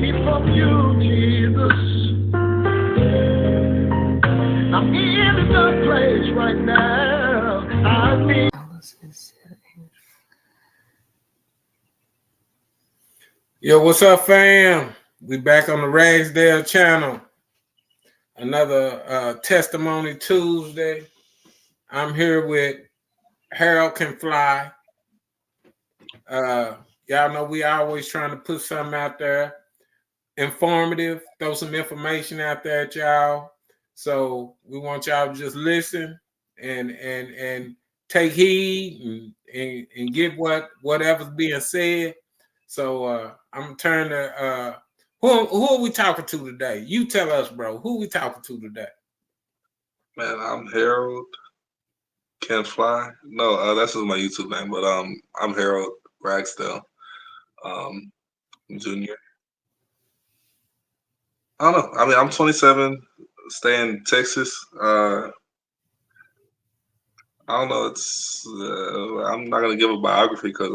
need it from you, Jesus. I'm in a dark place right now. I need. Yo, what's up, fam? We back on the Ragsdale channel. Another Testimony Tuesday. I'm here with Harold Can Fly. Y'all know we always trying to put something out there, informative, throw some information out there at y'all. So we want y'all to just listen and take heed and get whatever's being said. So I'm gonna turn to who are we talking to today? You tell us, bro. Who we talking to today? Man, I'm Harold Can Fly. No, that's just my YouTube name, but I'm Harold Ragsdale, Junior. I don't know. I mean, I'm 27, stay in Texas. I don't know. I'm not gonna give a biography because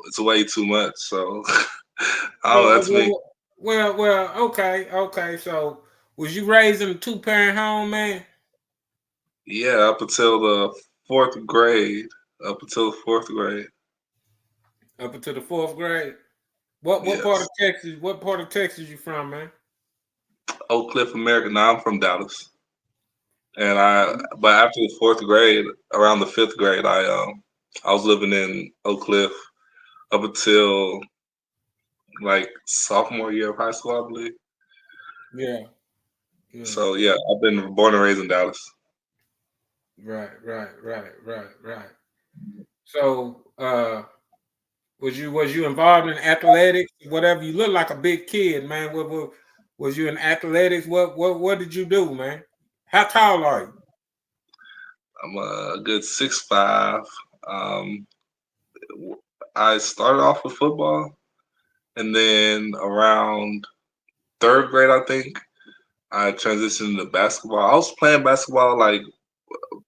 it's way too much. So I don't know. That's me. Well, okay. So was you raised in a 2-parent home, man? Yeah, up until the fourth grade. Up until the fourth grade. Up until the 4th grade. What Yes. part of Texas? What part of Texas you from, man? Oak Cliff, America. Now I'm from Dallas. And but after the fourth grade, around the 5th grade, I was living in Oak Cliff up until like sophomore year of high school, I believe. Yeah. So yeah, I've been born and raised in Dallas. Right. So was you involved in athletics? Whatever, you look like a big kid, man. What was you in athletics? What did you do, man? How tall are you? I'm a good 6'5". I started off with football, and then around 3rd grade, I think, I transitioned to basketball. I was playing basketball like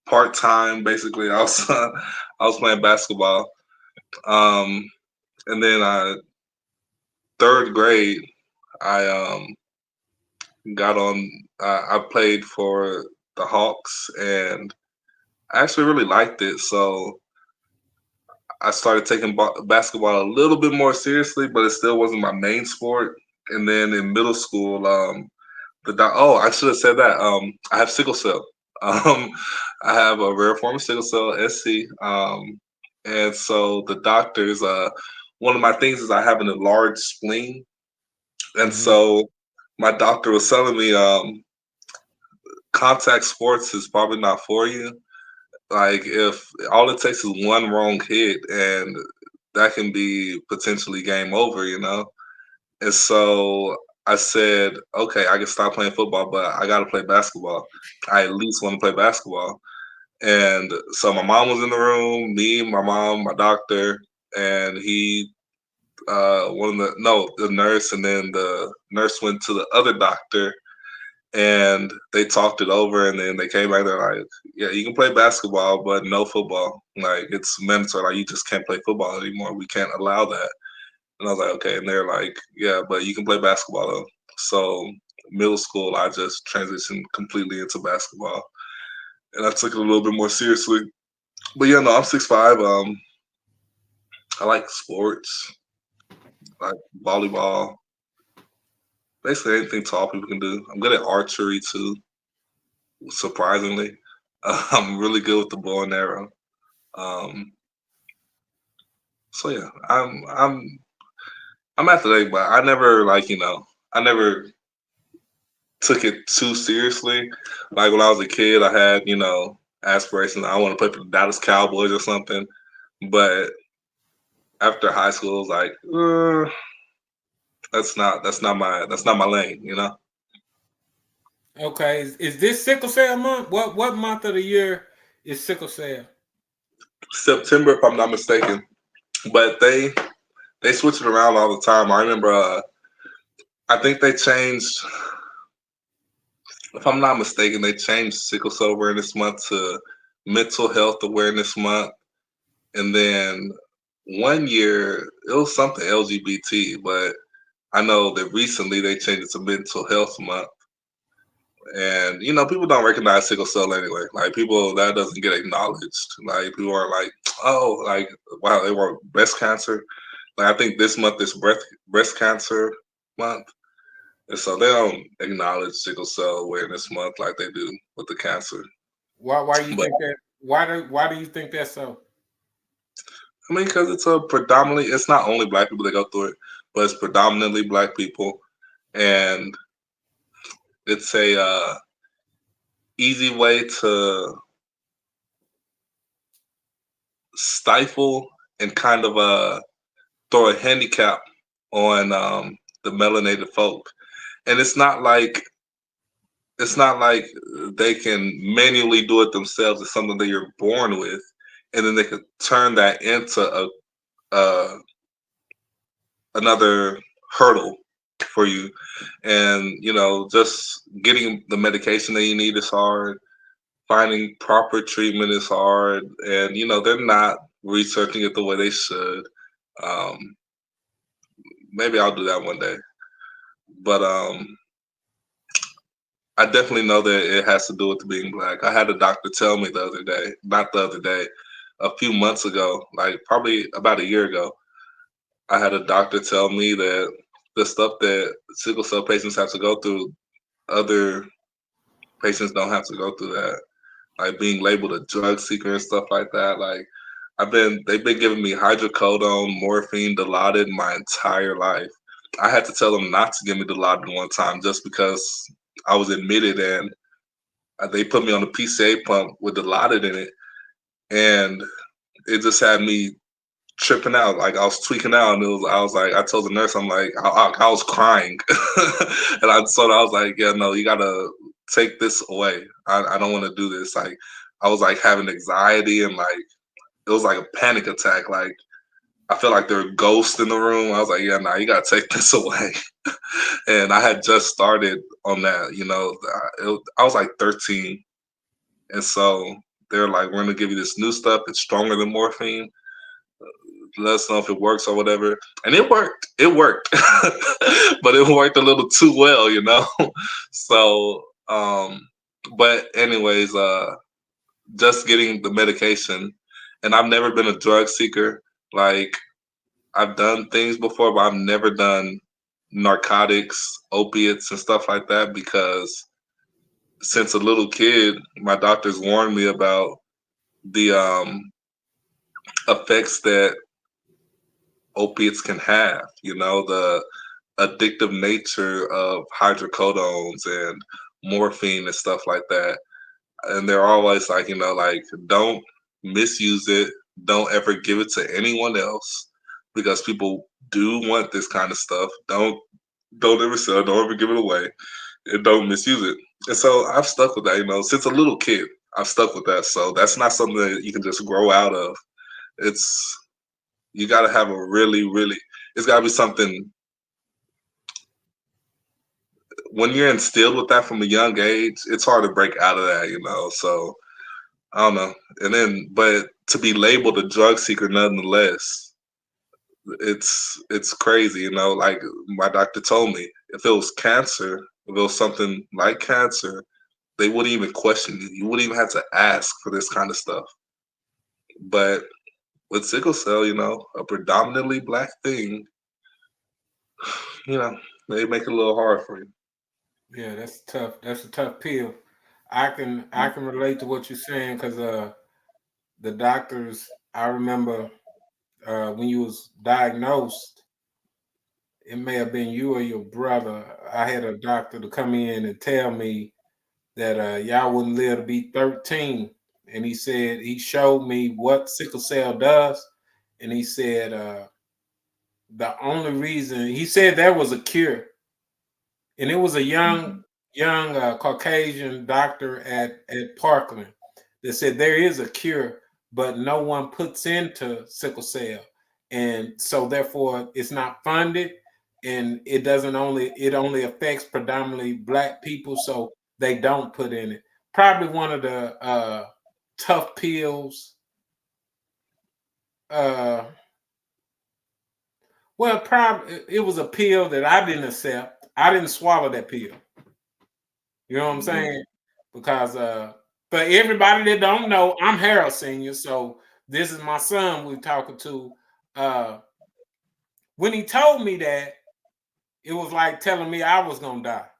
part time, basically. I was playing basketball, and then 3rd grade, I got on. I played for the Hawks, and I actually really liked it. So I started taking basketball a little bit more seriously, but it still wasn't my main sport. And then in middle school, I should have said that. I have sickle cell. I have a rare form of sickle cell, SC. And so the doctors, one of my things is I have an enlarged spleen, and so my doctor was telling me, contact sports is probably not for you. Like, if all it takes is one wrong hit, and that can be potentially game over, you know? And so I said, okay, I can stop playing football, but I got to play basketball. I at least want to play basketball. And so my mom was in the room, me, my mom, my doctor, and the nurse, and then the nurse went to the other doctor, and they talked it over, and then they came back there like, yeah, you can play basketball, but no football. Like, it's mandatory. Like, you just can't play football anymore. We can't allow that. And I was like, okay. And they're like, yeah, but you can play basketball though. So middle school, I just transitioned completely into basketball, and I took it a little bit more seriously. But yeah, no, I'm 6'5". I like sports, like volleyball, basically anything tall people can do. I'm good at archery too, surprisingly. I'm really good with the bow and arrow. So yeah, I'm athletic, but I never I never took it too seriously. Like, when I was a kid, I had aspirations. I want to play for the Dallas Cowboys or something. But after high school, it was like, that's not my lane, you know. Okay, is this sickle cell month? What month of the year is sickle cell? September, if I'm not mistaken. But they switch it around all the time. I remember, I think they changed. If I'm not mistaken, they changed Sickle Cell Awareness Month to Mental Health Awareness Month, and then one year it was something LGBT, but I know that recently they changed it to Mental Health Month. And people don't recognize sickle cell anyway. Like people that doesn't get acknowledged. Like people are like, oh, like wow, they were breast cancer. Like I think this month is breast cancer month, and so they don't acknowledge sickle cell awareness month like they do with the cancer. Why you But think that? Why do you think that's so? I mean, because it's not only black people that go through it, but it's predominantly black people, and it's a easy way to stifle and kind of throw a handicap on the melanated folk. And it's not like they can manually do it themselves. It's something that you're born with, and then they could turn that into a another hurdle for you. And just getting the medication that you need is hard. Finding proper treatment is hard, and they're not researching it the way they should. Um, Maybe I'll do that one day. But I definitely know that it has to do with being black. I had a doctor tell me the other day, not the other day, a few months ago, like probably about a year ago, I had a doctor tell me that the stuff that sickle cell patients have to go through, other patients don't have to go through that. Like being labeled a drug seeker and stuff like that. Like they've been giving me hydrocodone, morphine, Dilaudid my entire life. I had to tell them not to give me Dilaudid one time just because I was admitted, and they put me on a PCA pump with Dilaudid in it, and it just had me tripping out. Like I was tweaking out, and I was like, I told the nurse, I'm like, I was crying, and I was like, yeah, no, you gotta take this away. I don't want to do this. Like I was like having anxiety, and like it was like a panic attack. Like I felt like there were ghosts in the room. I was like, yeah, nah, you gotta take this away. And I had just started on that. I was like 13, and so they're like, we're gonna give you this new stuff. It's stronger than morphine. Let us know if it works or whatever. And it worked. It worked. But it worked a little too well. So but anyways, just getting the medication, and I've never been a drug seeker. Like I've done things before, but I've never done narcotics, opiates and stuff like that because since a little kid, my doctors warned me about the effects that opiates can have, the addictive nature of hydrocodones and morphine and stuff like that. And they're always like, like don't misuse it. Don't ever give it to anyone else because people do want this kind of stuff. Don't ever sell, don't ever give it away, and don't misuse it. And so I've stuck with that, since a little kid. I've stuck with that. So that's not something that you can just grow out of. It's you got to have a really, really. It's got to be something when you're instilled with that from a young age. It's hard to break out of that. So I don't know. And then, but to be labeled a drug seeker, nonetheless, it's crazy. Like my doctor told me, if it was cancer, if it was something like cancer, they wouldn't even question you. You wouldn't even have to ask for this kind of stuff. But with sickle cell, a predominantly black thing, you know, they make it a little hard for you. Yeah, that's tough. That's a tough pill. I can relate to what you're saying because the doctors. I remember when you was diagnosed, it may have been you or your brother. I had a doctor to come in and tell me that y'all wouldn't live to be 13, and he said he showed me what sickle cell does, and he said the only reason he said there was a cure, and it was a young Caucasian doctor at Parkland that said there is a cure, but no one puts into sickle cell, and so therefore it's not funded, and it only affects predominantly black people, so they don't put in it. Probably one of the tough pills. Uh, Well, probably it was a pill that I didn't accept. I didn't swallow that pill. You know what I'm Mhm. saying? Because for everybody that don't know, I'm Harold Senior, so this is my son we're talking to. Uh, when he told me that, it was like telling me I was gonna die.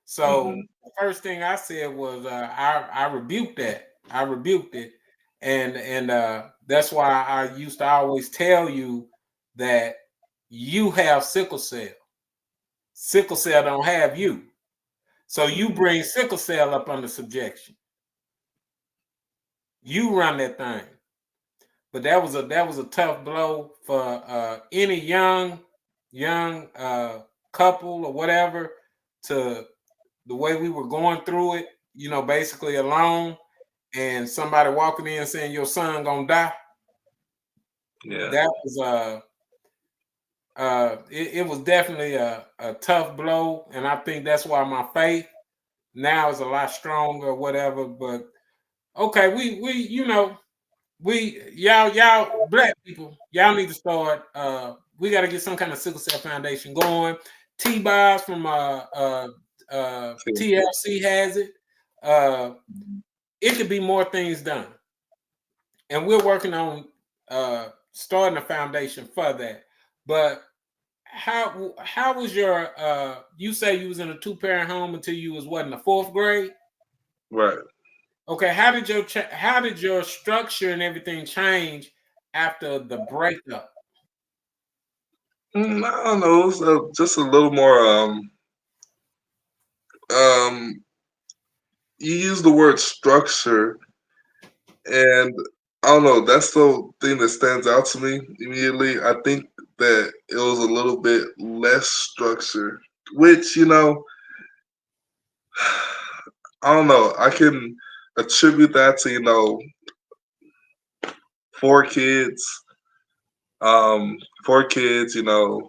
So Mhm. the first thing I said was I rebuked that. I rebuked it, and that's why I used to always tell you that you have sickle cell. Sickle cell don't have you. So you Mhm. bring sickle cell up under subjection. You run that thing. But that was a tough blow for any young couple or whatever to the way we were going through it, basically alone, and somebody walking in saying your son gonna die. Yeah. That was it was definitely a tough blow, and I think that's why my faith now is a lot stronger or whatever. But okay, we y'all black people, y'all need to start. We got to get some kind of sickle cell foundation going. T-Boz from TLC has it. Uh, it could be more things done, and we're working on starting a foundation for that. But how was your? You say you was in a two-parent home until you was what, in the fourth grade? Right. Okay, how did your structure and everything change after the breakup? I don't know. It's just a little more. Um, you use the word structure, and I don't know. That's the thing that stands out to me immediately. I think that it was a little bit less structure, which I don't know. I can attribute that to four kids, um, four kids. A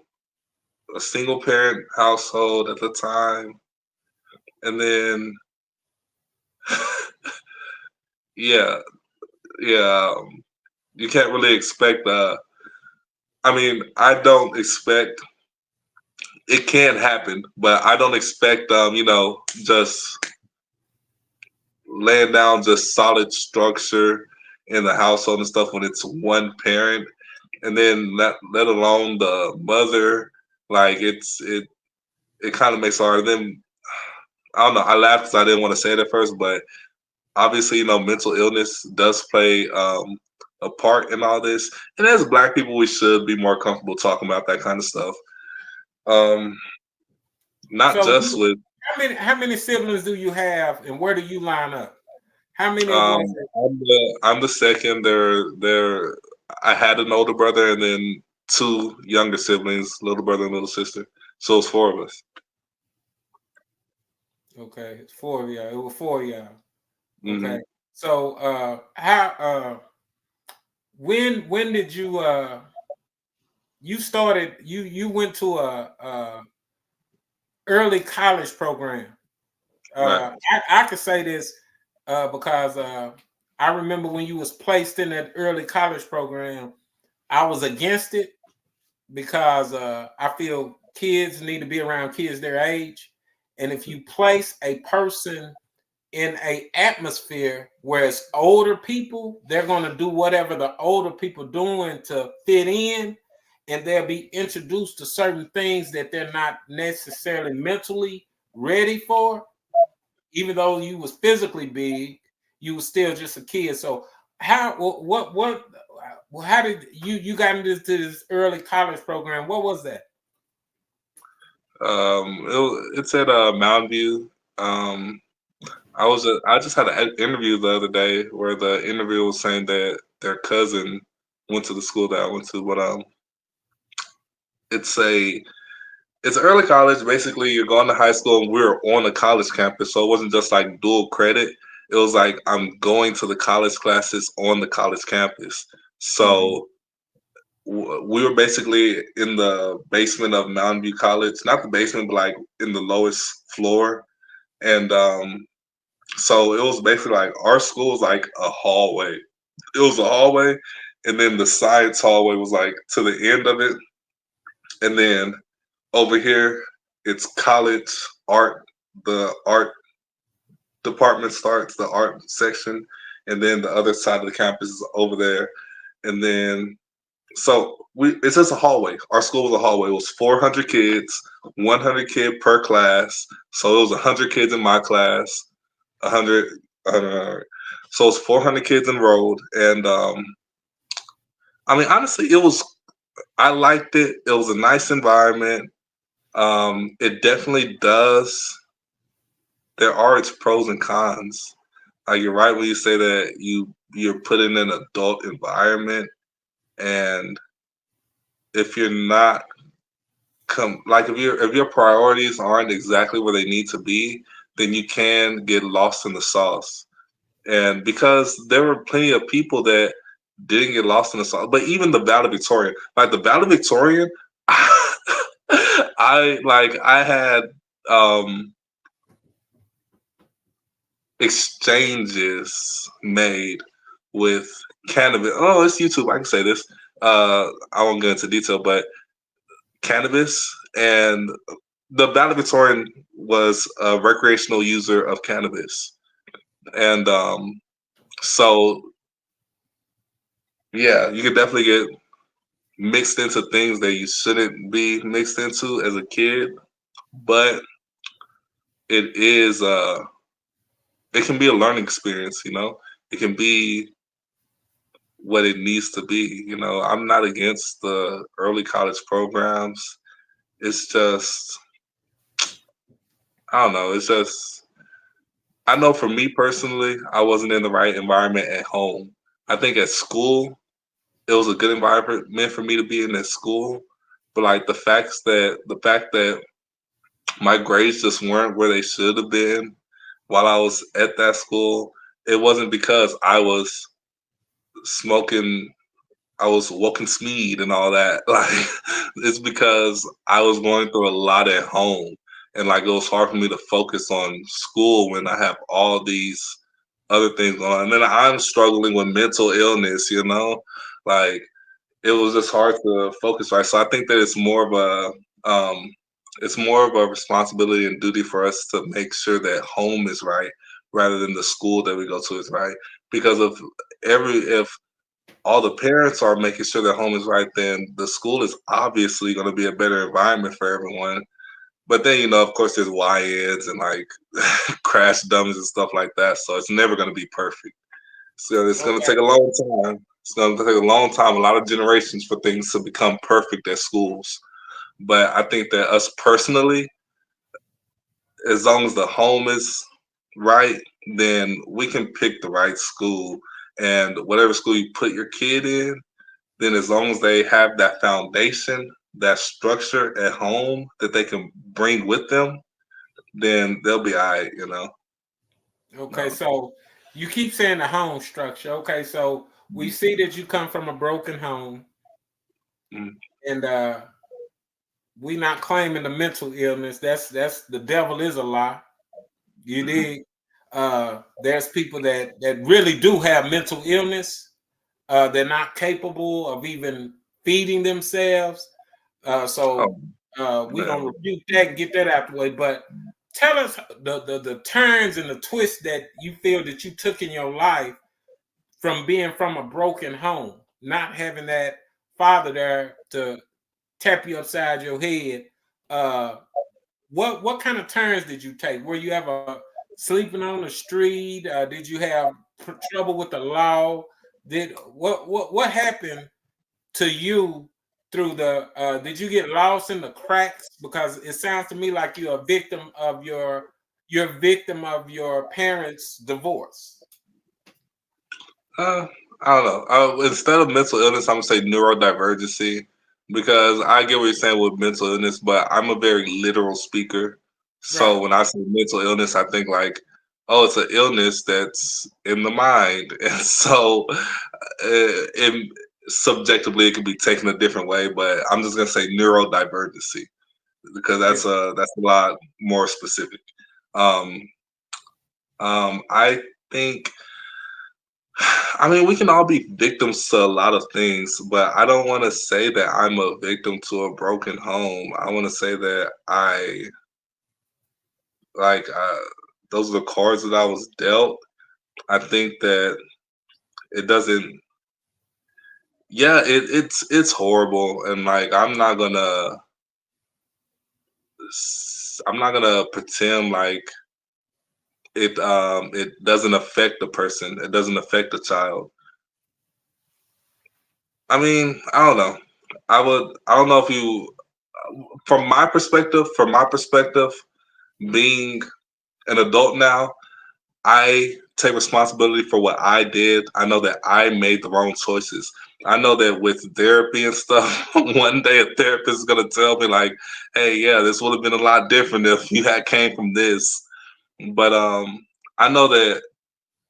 single parent household at the time, and then yeah, yeah. You can't really expect. I mean, I don't expect. It can happen, but I don't expect. Just laying down just solid structure in the household and stuff when it's one parent, and then let alone the mother. Like it kind of makes it hard. Then I don't know. I laughed because I didn't want to say it at first, but obviously, mental illness does play a part in all this. And as Black people, we should be more comfortable talking about that kind of stuff. Um, not So, just with. how many siblings do you have, and where do you line up? How many of us? I'm the second. There. I had an older brother and then two younger siblings, little brother and little sister. So it's four of us. Okay, it's four of y'all. It was four of y'all. Hmm. Okay. So, how? When did you started? You went to a early college program. Right. I could say this because I remember when you was placed in that early college program, I was against it because I feel kids need to be around kids their age, and if you place a person in a atmosphere where it's older people, they're going to do whatever the older people doing to fit in, and they'll be introduced to certain things that they're not necessarily mentally ready for. Even though you was physically big, you was still just a kid. So how did you got into this early college program? What was that? It's at Mountain View. I just had an interview the other day where the interviewer was saying that their cousin went to the school that I went to, but it's a it's early college. Basically, you're going to high school, and we're on a college campus, so it wasn't just like dual credit. It was like I'm going to the college classes on the college campus. Mhm. So we were basically in the basement of Mountain View College, not the basement, but like in the lowest floor, and so it was basically like our school was like a hallway. It was a hallway, and then the side hallway was like to the end of it, and then over here it's college art. The art department starts, the art section, and then the other side of the campus is over there, and then so it's just a hallway. Our school was a hallway. It was 400 kids, 100 kid per class. So it was 100 kids in my class, 100, 100. So it's 400 kids enrolled, and I mean, honestly, it was. I liked it. It was a nice environment. It definitely does. There are its pros and cons. You're right when you say that you're put in an adult environment, and if you're not if your priorities aren't exactly where they need to be, then you can get lost in the sauce. And because there were plenty of people that didn't get lost in the sauce, but even the valedictorian, like the valedictorian, I had um exchanges made with cannabis. Oh, it's YouTube. I can say this. I won't get into detail, but cannabis and the valedictorian was a recreational user of cannabis, and so yeah, you could definitely get mixed into things that you shouldn't be mixed into as a kid, but it is it can be a learning experience. It can be what it needs to be. I'm not against the early college programs. It's just I don't know. It's just I know for me personally, I wasn't in the right environment at home. I think at school, it was a good environment for me to be in at school. But like the fact that my grades just weren't where they should have been while I was at that school, it wasn't because smoking I was walking speed and all that. Like it's because I was going through a lot at home, and like it was hard for me to focus on school when I have all these other things going on. And then I'm struggling with mental illness. Like it was just hard to focus right. So I think that it's more of a responsibility and duty for us to make sure that home is right rather than the school that we go to is right. Because if all the parents are making sure their home is right, then the school is obviously going to be a better environment for everyone. But then, of course, there's YNs and like crash dummies and stuff like that. So it's never going to be perfect. So it's going to take Okay. a long time. It's going to take a long time, a lot of generations for things to become perfect at schools. But I think that us personally, as long as the home is right, then we can pick the right school. And whatever school you put your kid in, then as long as they have that foundation, that structure at home that they can bring with them, then they'll be all right. Okay, No. so you keep saying the home structure. Okay, so we see that you come from a broken home, Mm. and we not claiming the mental illness. That's the devil is a lie. You dig? There's people that really do have mental illness. They're not capable of even feeding themselves. So Oh, we gonna man. rebuke that and get that out the way. But tell us the turns and the twists that you feel that you took in your life from being from a broken home, not having that father there to tap you upside your head. Uh, what kind of turns did you take? Were you ever sleeping on the street? Did you have trouble with the law? Did what happened to you through the did you get lost in the cracks? Because it sounds to me like you're a victim of your parents' divorce. Uh, I don't know. Instead of mental illness, I'm gonna say neurodivergency because I get what you're saying with mental illness, but I'm a very literal speaker. So Right. when I say mental illness, I think like, oh, it's an illness that's in the mind, and so it subjectively it could be taken a different way. But I'm just gonna say neurodivergency because Yeah. that's a lot more specific. Um, I think I mean, we can all be victims to a lot of things, but I don't want to say that I'm a victim to a broken home. I want to say that I like those are the cards that I was dealt. I think that it doesn't. Yeah, it's horrible, and like I'm not gonna pretend like it doesn't affect the person. It doesn't affect the child. I mean, I don't know. I don't know if you from my perspective, being an adult now, I take responsibility for what I did. I know that I made the wrong choices. I know that with therapy and stuff, one day a therapist is gonna tell me like, "Hey, yeah, this would have been a lot different if you had came from this." But I know that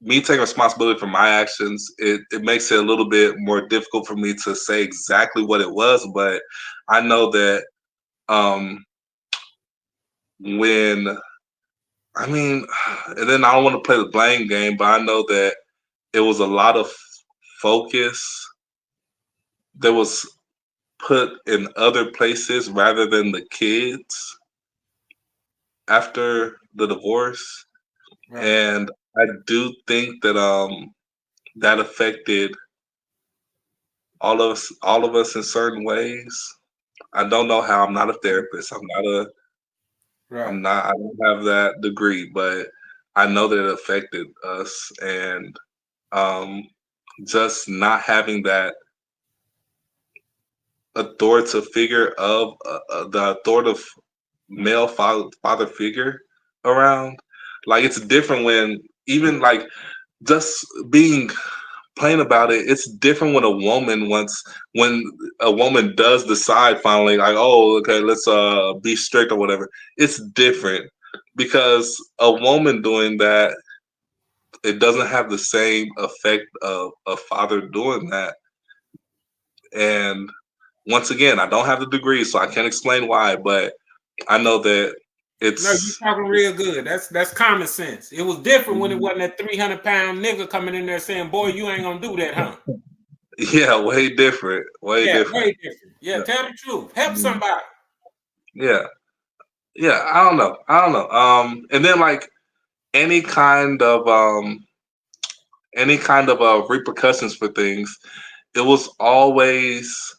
me taking responsibility for my actions, it makes it a little bit more difficult for me to say exactly what it was. But I know that um, when I mean, and then I don't want to play the blame game, but I know that it was a lot of focus that was put in other places rather than the kids after the divorce. Right. And I do think that that affected all of us in certain ways. I don't know how. I'm not a therapist. Right. I don't have that degree, but I know that it affected us, and um just not having that authoritative figure of the authoritative male father figure around. Like it's different when even like just being plain about it, it's different when a woman wants when a woman does decide finally like, oh, okay, let's be strict or whatever. It's different because a woman doing that, it doesn't have the same effect of a father doing that. And once again, I don't have the degree, so I can't explain why, but I know that No, you it's talking real good. That's common sense. It was different when it wasn't that 300-pound nigga coming in there saying, "Boy, you ain't gonna do that, huh?" yeah, way different, way Yeah, different. way different. Yeah, Yeah, tell the truth. Help Mhm. somebody. Yeah, yeah. I don't know. And then like any kind of repercussions for things, it was always,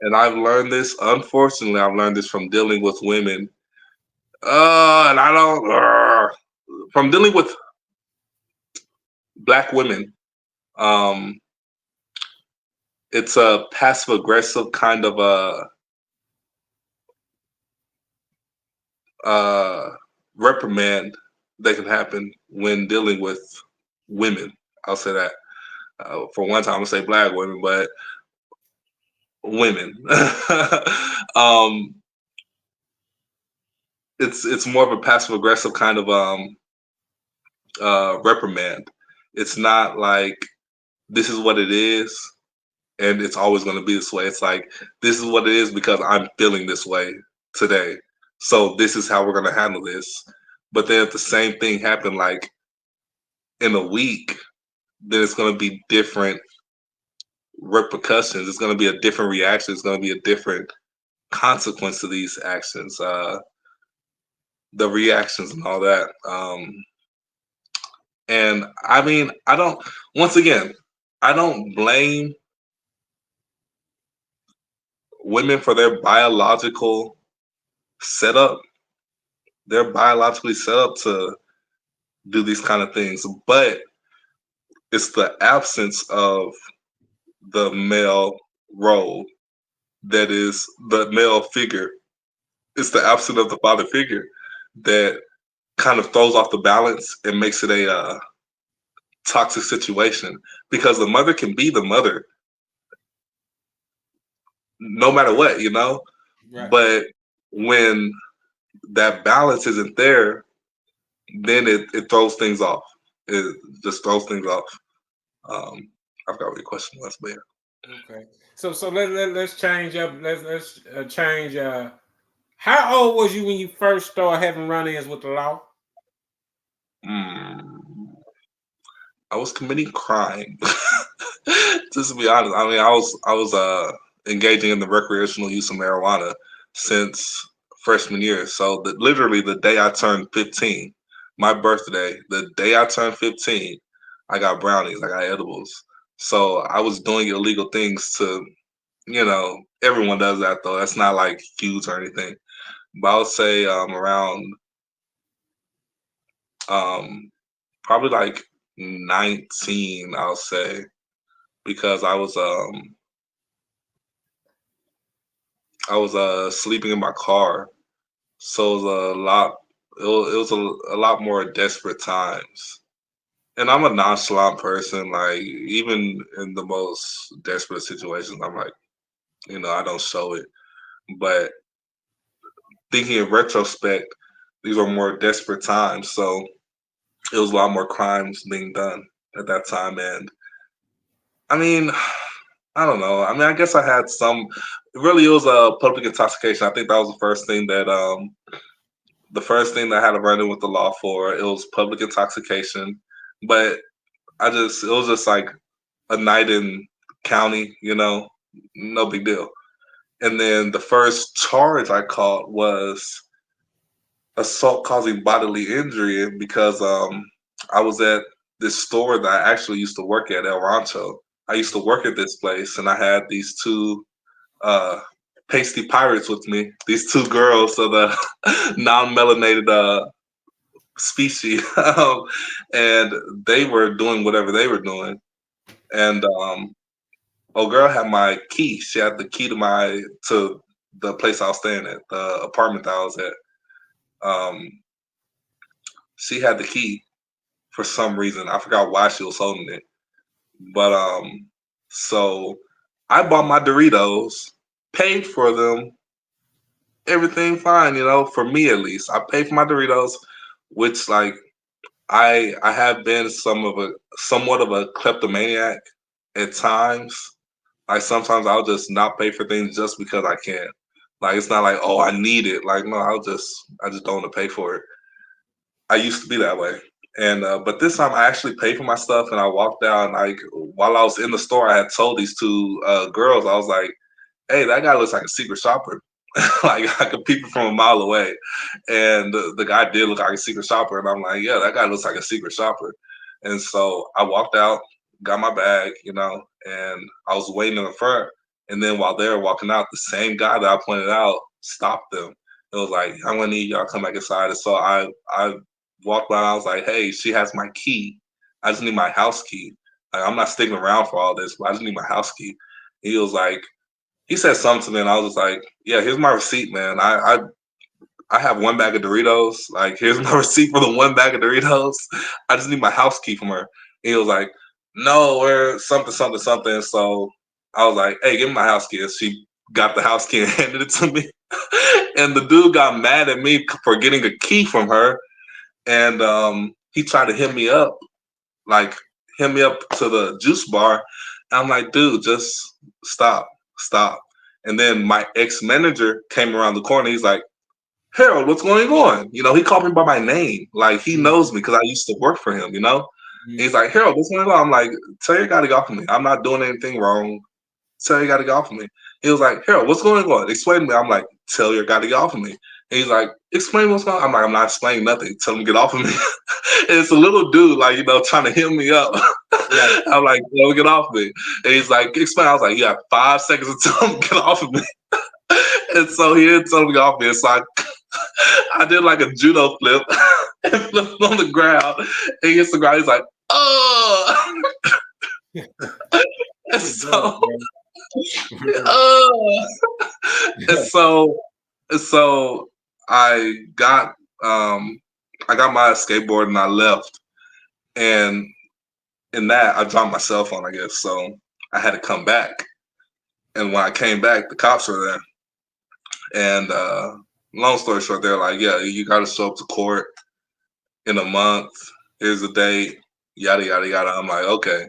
and I've learned this. Unfortunately, I've learned this from dealing with women. And I don't from dealing with black women. Um, it's a passive aggressive kind of a reprimand that can happen when dealing with women. I'll say that. For one time, I'm gonna say black women, but women. um, it's more of a passive aggressive kind of reprimand. It's not like this is what it is, and it's always going to be this way. It's like this is what it is because I'm feeling this way today. So this is how we're going to handle this. But then if the same thing happened like in a week, then it's going to be different repercussions. It's going to be a different reaction. It's going to be a different consequence to these actions, the reactions and all that. And I mean, I don't. Once again, I don't blame women for their biological setup. They're biologically set up to do these kind of things, but it's the absence of the male role that is the male figure. It's the absence of the father figure that kind of throws off the balance and makes it a toxic situation because the mother can be the mother no matter what, you know. Right. But when that balance isn't there, then it throws things off. It just throws things off. Um, I forgot what your question was, but Okay. So let's change up. Let's change. How old was you when you first started having run-ins with the law? yeah. I was committing crime. Just to be honest, I mean, I was engaging in the recreational use of marijuana since freshman year. So literally the day I turned 15, my birthday, the day I turned 15, I got brownies, I got edibles. So I was doing illegal things to, everyone does that though. That's not like huge or anything. But I would say around um, probably like 19, I'll say, because I was sleeping in my car, so it was a lot. It was a lot more desperate times. And I'm a nonchalant person. Like even in the most desperate situations, I'm like, I don't show it. But thinking in retrospect, these were more desperate times. So it was a lot more crimes being done at that time. And I mean, I don't know. I mean, I guess I had some. Really, it was a public intoxication. I think that was the first thing that I had to run in with the law for. It was public intoxication, but it was just like a night in county, no big deal. And then the first charge I caught was assault causing bodily injury because I was at this store that I actually used to work at El Rancho. I used to work at this place, and I had these two uh, pasty pirates with me. These two girls of the non-melanated species, and they were doing whatever they were doing. And old girl had my key. She had the key to the place I was staying at, the apartment that I was at. Um, she had the key for some reason. I forgot why she was holding it. But so I bought my Doritos, paid for them, everything fine, for me at least. I paid for my Doritos, which like I have been somewhat of a kleptomaniac at times. Like sometimes I'll just not pay for things just because I can. Like it's not like, oh, I need it. Like no, I just don't want to pay for it. I used to be that way. And but this time I actually paid for my stuff and I walked out, and like while I was in the store I had told these two girls, I was like, hey, that guy looks like a secret shopper. Like I could peep it from a mile away. And the guy did look like a secret shopper. And I'm like, yeah, that guy looks like a secret shopper. And so I walked out, got my bag, and I was waiting in the front. And then while they were walking out, the same guy that I pointed out stopped them. It was like, I'm gonna need y'all to come back inside. And so I walked by and I was like, hey, she has my key. I just need my house key. Like I'm not sticking around for all this, but I just need my house key. He was like, he said something to me, and I was just like, "Yeah, here's my receipt, man. I have one bag of Doritos. Like, here's my receipt for the one bag of Doritos. I just need my house key from her." And he was like, "No, we're something, something, something." So I was like, "Hey, give me my house key." And she got the house key and handed it to me. And the dude got mad at me for getting a key from her, and he tried to like hit me up to the juice bar. And I'm like, dude, just stop, stop. And then my ex manager came around the corner. He's like, Harold, what's going on? He called me by my name. Like he knows me because I used to work for him, And he's like, Harold, what's going on? I'm like, tell your guy to get off of me. I'm not doing anything wrong. Tell your guy to get off of me. He was like, Harold, what's going on? Explain to me. I'm like, tell your guy to get off of me. And he's like, explain what's going on. I'm like, I'm not explaining nothing. Tell him to get off of me. And it's a little dude, like, trying to hit me up. Right. I'm like, get off me. And he's like, explain. I was like, you have 5 seconds to tell him to get off of me. And so he didn't tell him to get off me. And so I did like a judo flip and flipped on the ground. And he hits the ground. He's like, oh. And so, and so I got my skateboard and I left. And in that, I dropped my cell phone, I guess. So I had to come back. And when I came back, the cops were there. And long story short, they're like, yeah, you got to show up to court in a month. Here's the date, yada, yada, yada. I'm like, okay.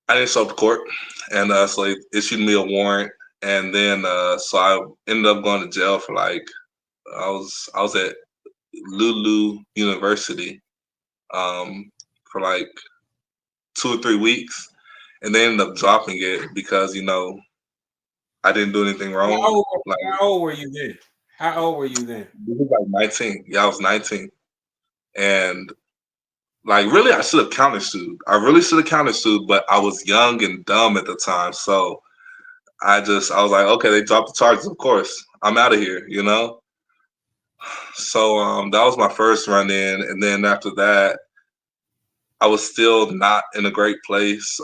I didn't show up to court. And so they issued me a warrant. And then so I ended up going to jail for I was at Lulu University for 2 or 3 weeks, and they ended up dropping it because I didn't do anything How wrong. old, Like how old were you then? How old were you then? this was like 19. Yeah, I was 19, and like really, I should have countersued. I really should have countersued, but I was young and dumb at the time, so I was like, okay, they dropped the charges. Of course, I'm out of here. So that was my first run in, and then after that, I was still not in a great place.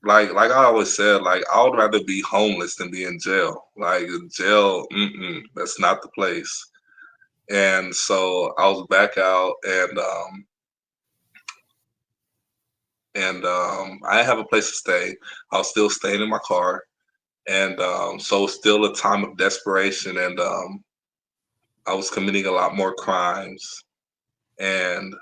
Like I always said, like I would rather be homeless than be in jail. Like jail, that's not the place. And so I was back out, and I didn't have a place to stay. I was still staying in my car, and so still a time of desperation, and I was committing a lot more crimes, and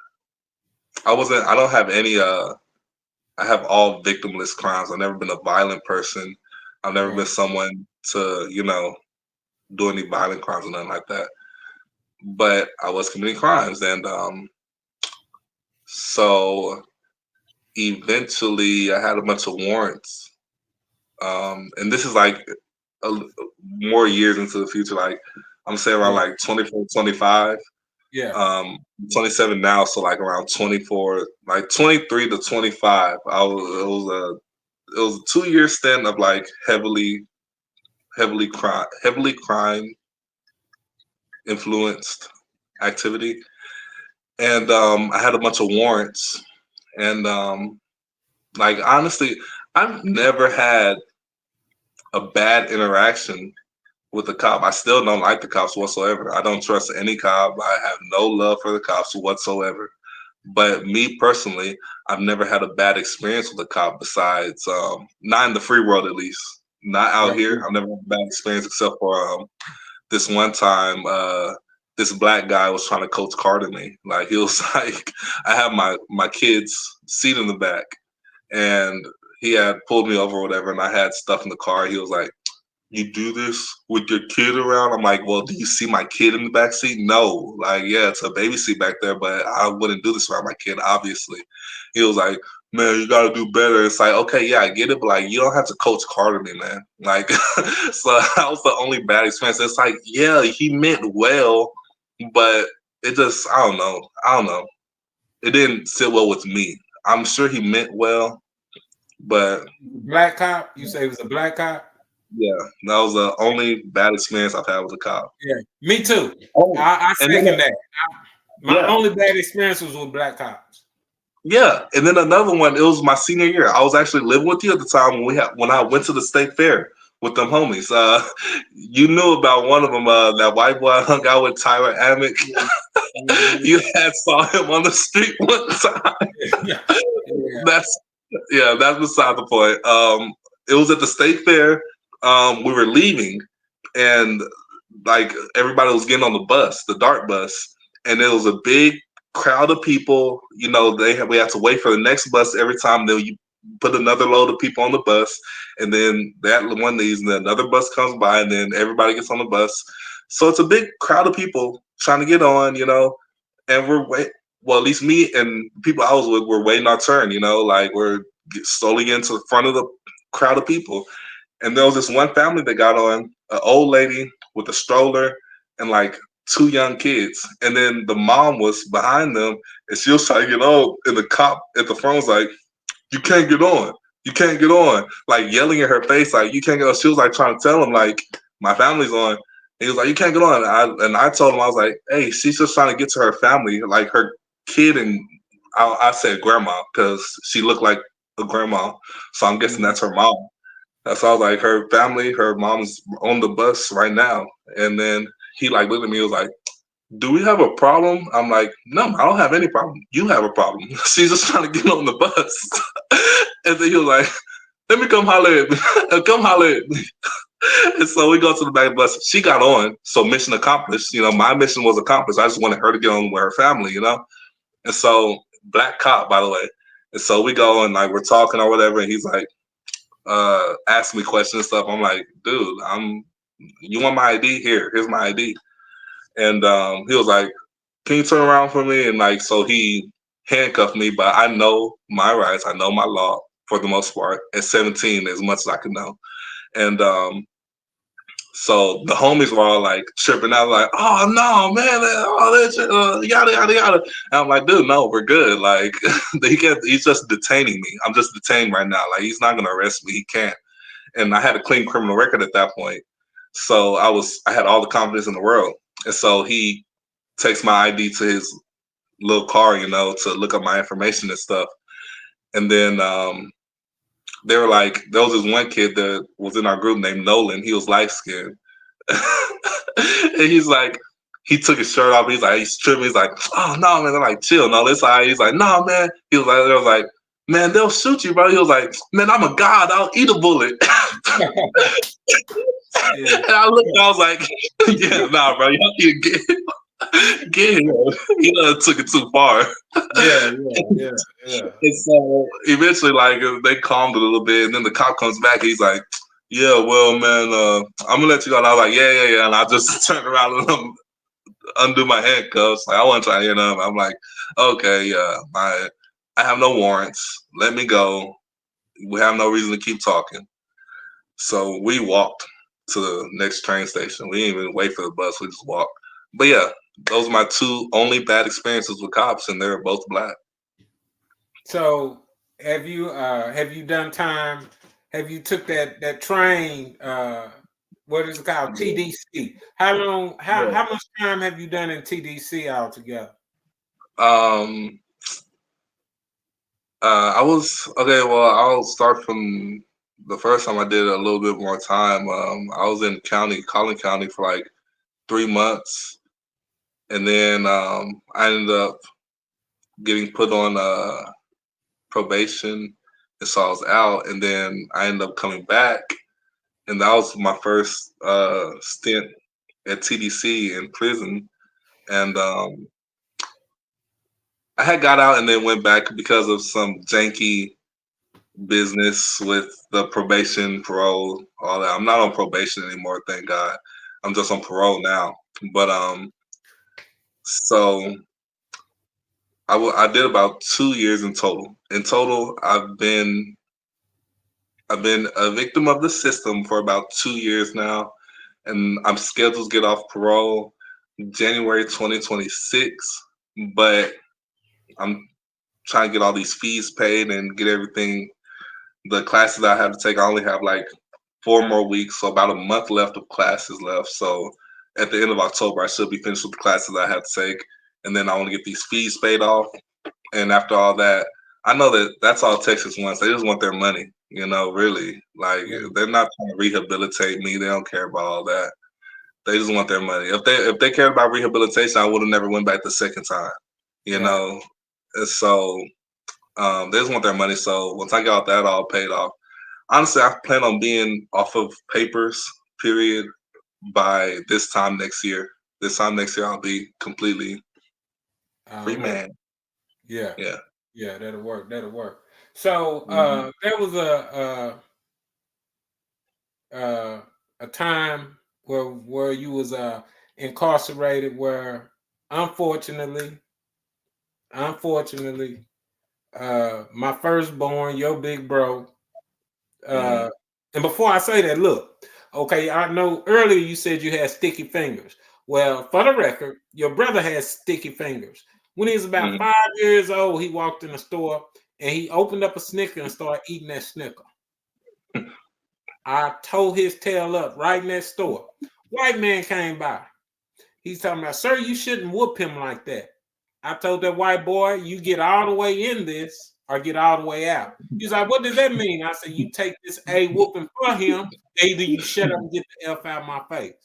I don't have any. I have all victimless crimes. I've never been a violent person. I've never been Right. someone to do any violent crimes or nothing like that. But I was committing crimes, and so eventually I had a bunch of warrants. And this is like a, more years into the future. Like I'm saying around Yeah. like 24, 25. Yeah. Um, 27 now, so like around 24, like 23 to 25. It was a 2 year stint of like heavily crime influenced activity, and I had a bunch of warrants, and like honestly, I've never had a bad interaction with a cop. I still don't like the cops whatsoever. I don't trust any cop. I have no love for the cops whatsoever. But me personally, I've never had a bad experience with a cop besides not in the free world at least. Not out Right. here. I've never had a bad experience except for this one time this black guy was trying to coach car to me. Like he was like I have my kid's seat in the back, and he had pulled me over or whatever, and I had stuff in the car. He was like, you do this with your kid around? I'm like, well, do you see my kid in the back seat? No. Like, yeah, it's a baby seat back there, but I wouldn't do this around my kid, obviously. He was like, man, you gotta do better. It's like, okay, yeah, I get it, but like you don't have to coach Carter me, man. Like so that was the only bad experience. It's like, yeah, he meant well, but it just I don't know. I don't know. It didn't sit well with me. I'm sure he meant well, but Black cop? You say it was a black cop? yeah, that was the only bad experience I've had with a cop. Yeah. Me too. Oh, I and then second that. My yeah, only bad experience was with black cops. yeah, and then another one. It was my senior year. I was actually living with you at the time when I went to the state fair with them homies. You knew about one of them. That white boy I hung out with, Tyler Amick. Mhm. You had saw him on the street one time. Yeah. Yeah. That's that's beside the point. It was at the state fair. We were leaving, and like everybody was getting on the bus, the dark bus, and it was a big crowd of people. We had to wait for the next bus every time. Then you put another load of people on the bus, and then that one leaves, and then another bus comes by, and then everybody gets on the bus. So it's a big crowd of people trying to get on, and we're wait. Well, at least me and people I was with were waiting our turn. Like we're slowly getting to the front of the crowd of people. And there was this one family that got on, an old lady with a stroller and like two young kids. And then the mom was behind them and she was trying to get on. And the cop at the front was like, you can't get on. You can't get on. Like yelling in her face, like, you can't get on. She was like trying to tell him, like, my family's on. And he was like, you can't get on. And I told him, I was like, hey, she's just trying to get to her family, like her kid. And I said grandma because she looked like a grandma. So I'm guessing that's her mom. That's all like her family, her mom's on the bus right now. And then he like looked at me, he was like, do we have a problem? I'm like, no, I don't have any problem. You have a problem. She's just trying to get on the bus. And then he was like, let me come holler at me. Come holler at me. And so we go to the back of the bus. She got on. So mission accomplished. My mission was accomplished. I just wanted her to get on with her family. And so black cop, by the way. And so we go and like we're talking or whatever, and he's like, asking me questions and stuff. I'm like, dude, you want my ID? Here's my ID. And he was like, can you turn around for me? And like, so he handcuff me, but I know my rights. I know my law for the most part. At 17, as much as I could know. And so the homies were all like tripping out, like, "Oh no, man, all that shit, yada yada yada." And I'm like, "Dude, no, we're good. Like, he's just detaining me. I'm just detained right now. Like, he's not gonna arrest me. He can't." And I had a clean criminal record at that point, so I had all the confidence in the world. And so he takes my ID to his little car, to look up my information and stuff. And then they were like, there was this one kid that was in our group named Nolan. He was light skinned. And he's like, he took his shirt off. He's tripping. He's like, "Oh no, man." They're like, "Chill, no, this all right." He's like, "No, man." He was like, "Man, they'll shoot you, bro." He was like, "Man, I'm a god. I'll eat a bullet." Yeah. And I looked, I was like, "Yeah, nah, bro, y'all need to get him." He took it too far. Yeah. And so eventually, like, they calmed a little bit, and then the cop comes back. He's like, "Yeah, well, man, I'm gonna let you go." And I was like, "Yeah," and I just turned around and undo my handcuffs. Like, I wasn't trying to hear them. I'm like, "Okay, yeah, I have no warrants. Let me go. We have no reason to keep talking." So we walked to the next train station. We didn't even wait for the bus. We just walked. But yeah, those are my two only bad experiences with cops, and they're both black. So have you done time? Have you took that train? What is it called? TDC. How long? How much time have you done in TDC altogether? Um, I was okay. Well, I'll start from the first time I did a little bit more time. I was in Collin County, for like 3 months, and then I ended up getting put on probation, and so I was out, and then I ended up coming back, and that was my first stint at TDC in prison, and I had got out and then went back because of some janky business with the probation, parole, all that. I'm not on probation anymore, thank God. I'm just on parole now. But so I did about 2 years in total. In total, I've been a victim of the system for about 2 years now, and I'm scheduled to get off parole January 2026. But I'm trying to get all these fees paid and get everything. The classes I have to take, I only have like 4 more weeks, so about a month left of classes left. So at the end of October, I should be finished with the classes I have to take, and then I want to get these fees paid off. And after all that, I know that that's all Texas wants. They just want their money, really. Like, they're not trying to rehabilitate me. They don't care about all that. They just want their money. If they cared about rehabilitation, I would have never went back the second time, you Right. know. And so they just want their money. So once I got that all paid off, honestly, I plan on being off of papers, period, by this time next year. This time next year, I'll be completely free Okay. man. Yeah. Yeah. Yeah. That'll work. That'll work. So Mhm. there was a time where you was incarcerated, where unfortunately unfortunately my firstborn, your big bro, Mhm. and before I say that, look, okay, I know earlier you said you had sticky fingers. Well, for the record, your brother has sticky fingers. When he was about Mhm. 5 years old, he walked in the store and he opened up a Snicker and started eating that Snicker. I tore his tail up right in that store. White man came by. He's talking about, "Sir, you shouldn't whoop him like that." I told that white boy, "You get all the way in this or get all the way out." He's like, "What does that mean?" I said, "You take this A whooping for him, either you shut up and get the F out of my face."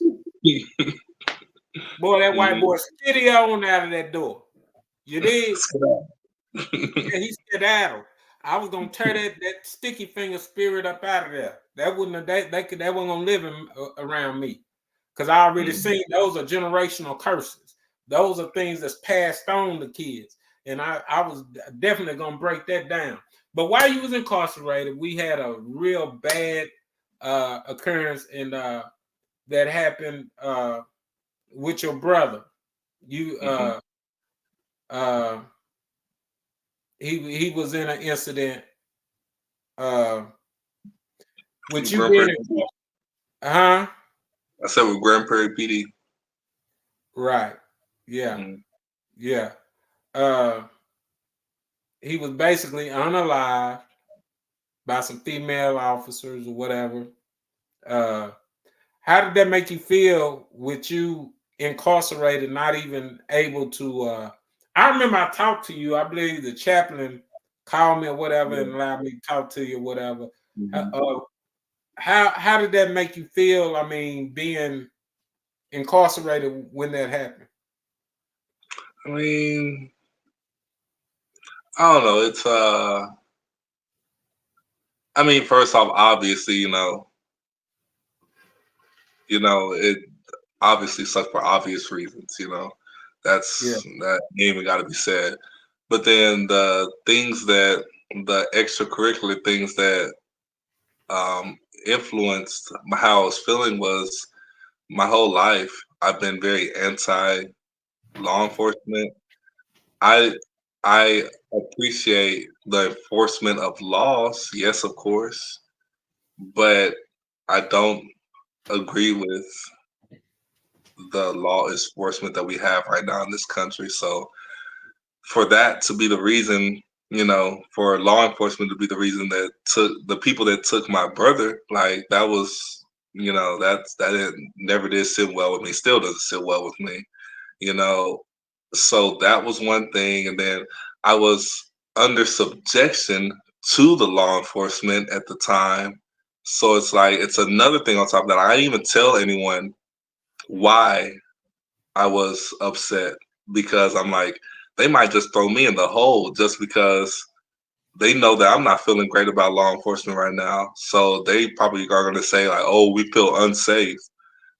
Boy, that white Mhm. boy skitty on out of that door. You did? Yeah, he skedaddled. I was gonna tear that sticky finger spirit up out of there. That wouldn't have, that wasn't gonna live around me. Because I already Mhm. seen those are generational curses. Those are things that's passed on to kids. And I was definitely gonna break that down. But while you was incarcerated, we had a real bad occurrence that happened with your brother. You Mhm. uh he was in an incident. Uh, with you Grand being Prairie in, PD. huh? I said with Grand Prairie PD. Right. Yeah. Mm. Yeah. Uh, he was basically unalived by some female officers or whatever. Uh, how did that make you feel with you incarcerated, not even able to? I remember I talked to you. I believe the chaplain called me or whatever and Yeah. allowed me to talk to you or whatever. Uh, Mhm. uh, how did that make you feel? I mean, being incarcerated when that happened. I mean, I don't know. It's I mean, first off, obviously, it obviously sucks for obvious reasons. Yeah, That ain't even got to be said. But then the extracurricular things that influenced how I was feeling was my whole life. I've been very anti law enforcement. I I appreciate the enforcement of laws, yes, of course, but I don't agree with the law enforcement that we have right now in this country. So for that to be the reason, for law enforcement to be the reason that took the people that took my brother, like that was, that didn't, never did sit well with me. Still doesn't sit well with me, you know. So that was one thing, and then I was under subjection to the law enforcement at the time. So it's like it's another thing on top of that. I didn't even tell anyone why I was upset because I'm like, they might just throw me in the hole just because they know that I'm not feeling great about law enforcement right now. So they probably are going to say like, "Oh, we feel unsafe,"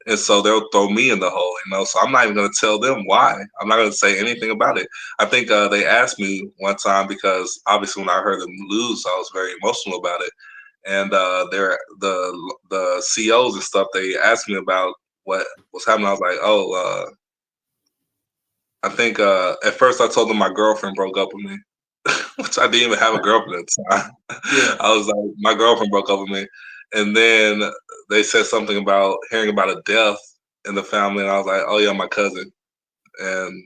and so they'll throw me in the hole. So I'm not even going to tell them why. I'm not going to say anything about it. I think they asked me one time because obviously when I heard them lose, I was very emotional about it. And the COs and stuff, they asked me about what was happening. I was like, "Oh, I think at first I told them my girlfriend broke up with me, which I didn't even have a girlfriend at the time. yeah, I was like, my girlfriend broke up with me, and then they said something about hearing about a death in the family, and I was like, oh yeah, my cousin, and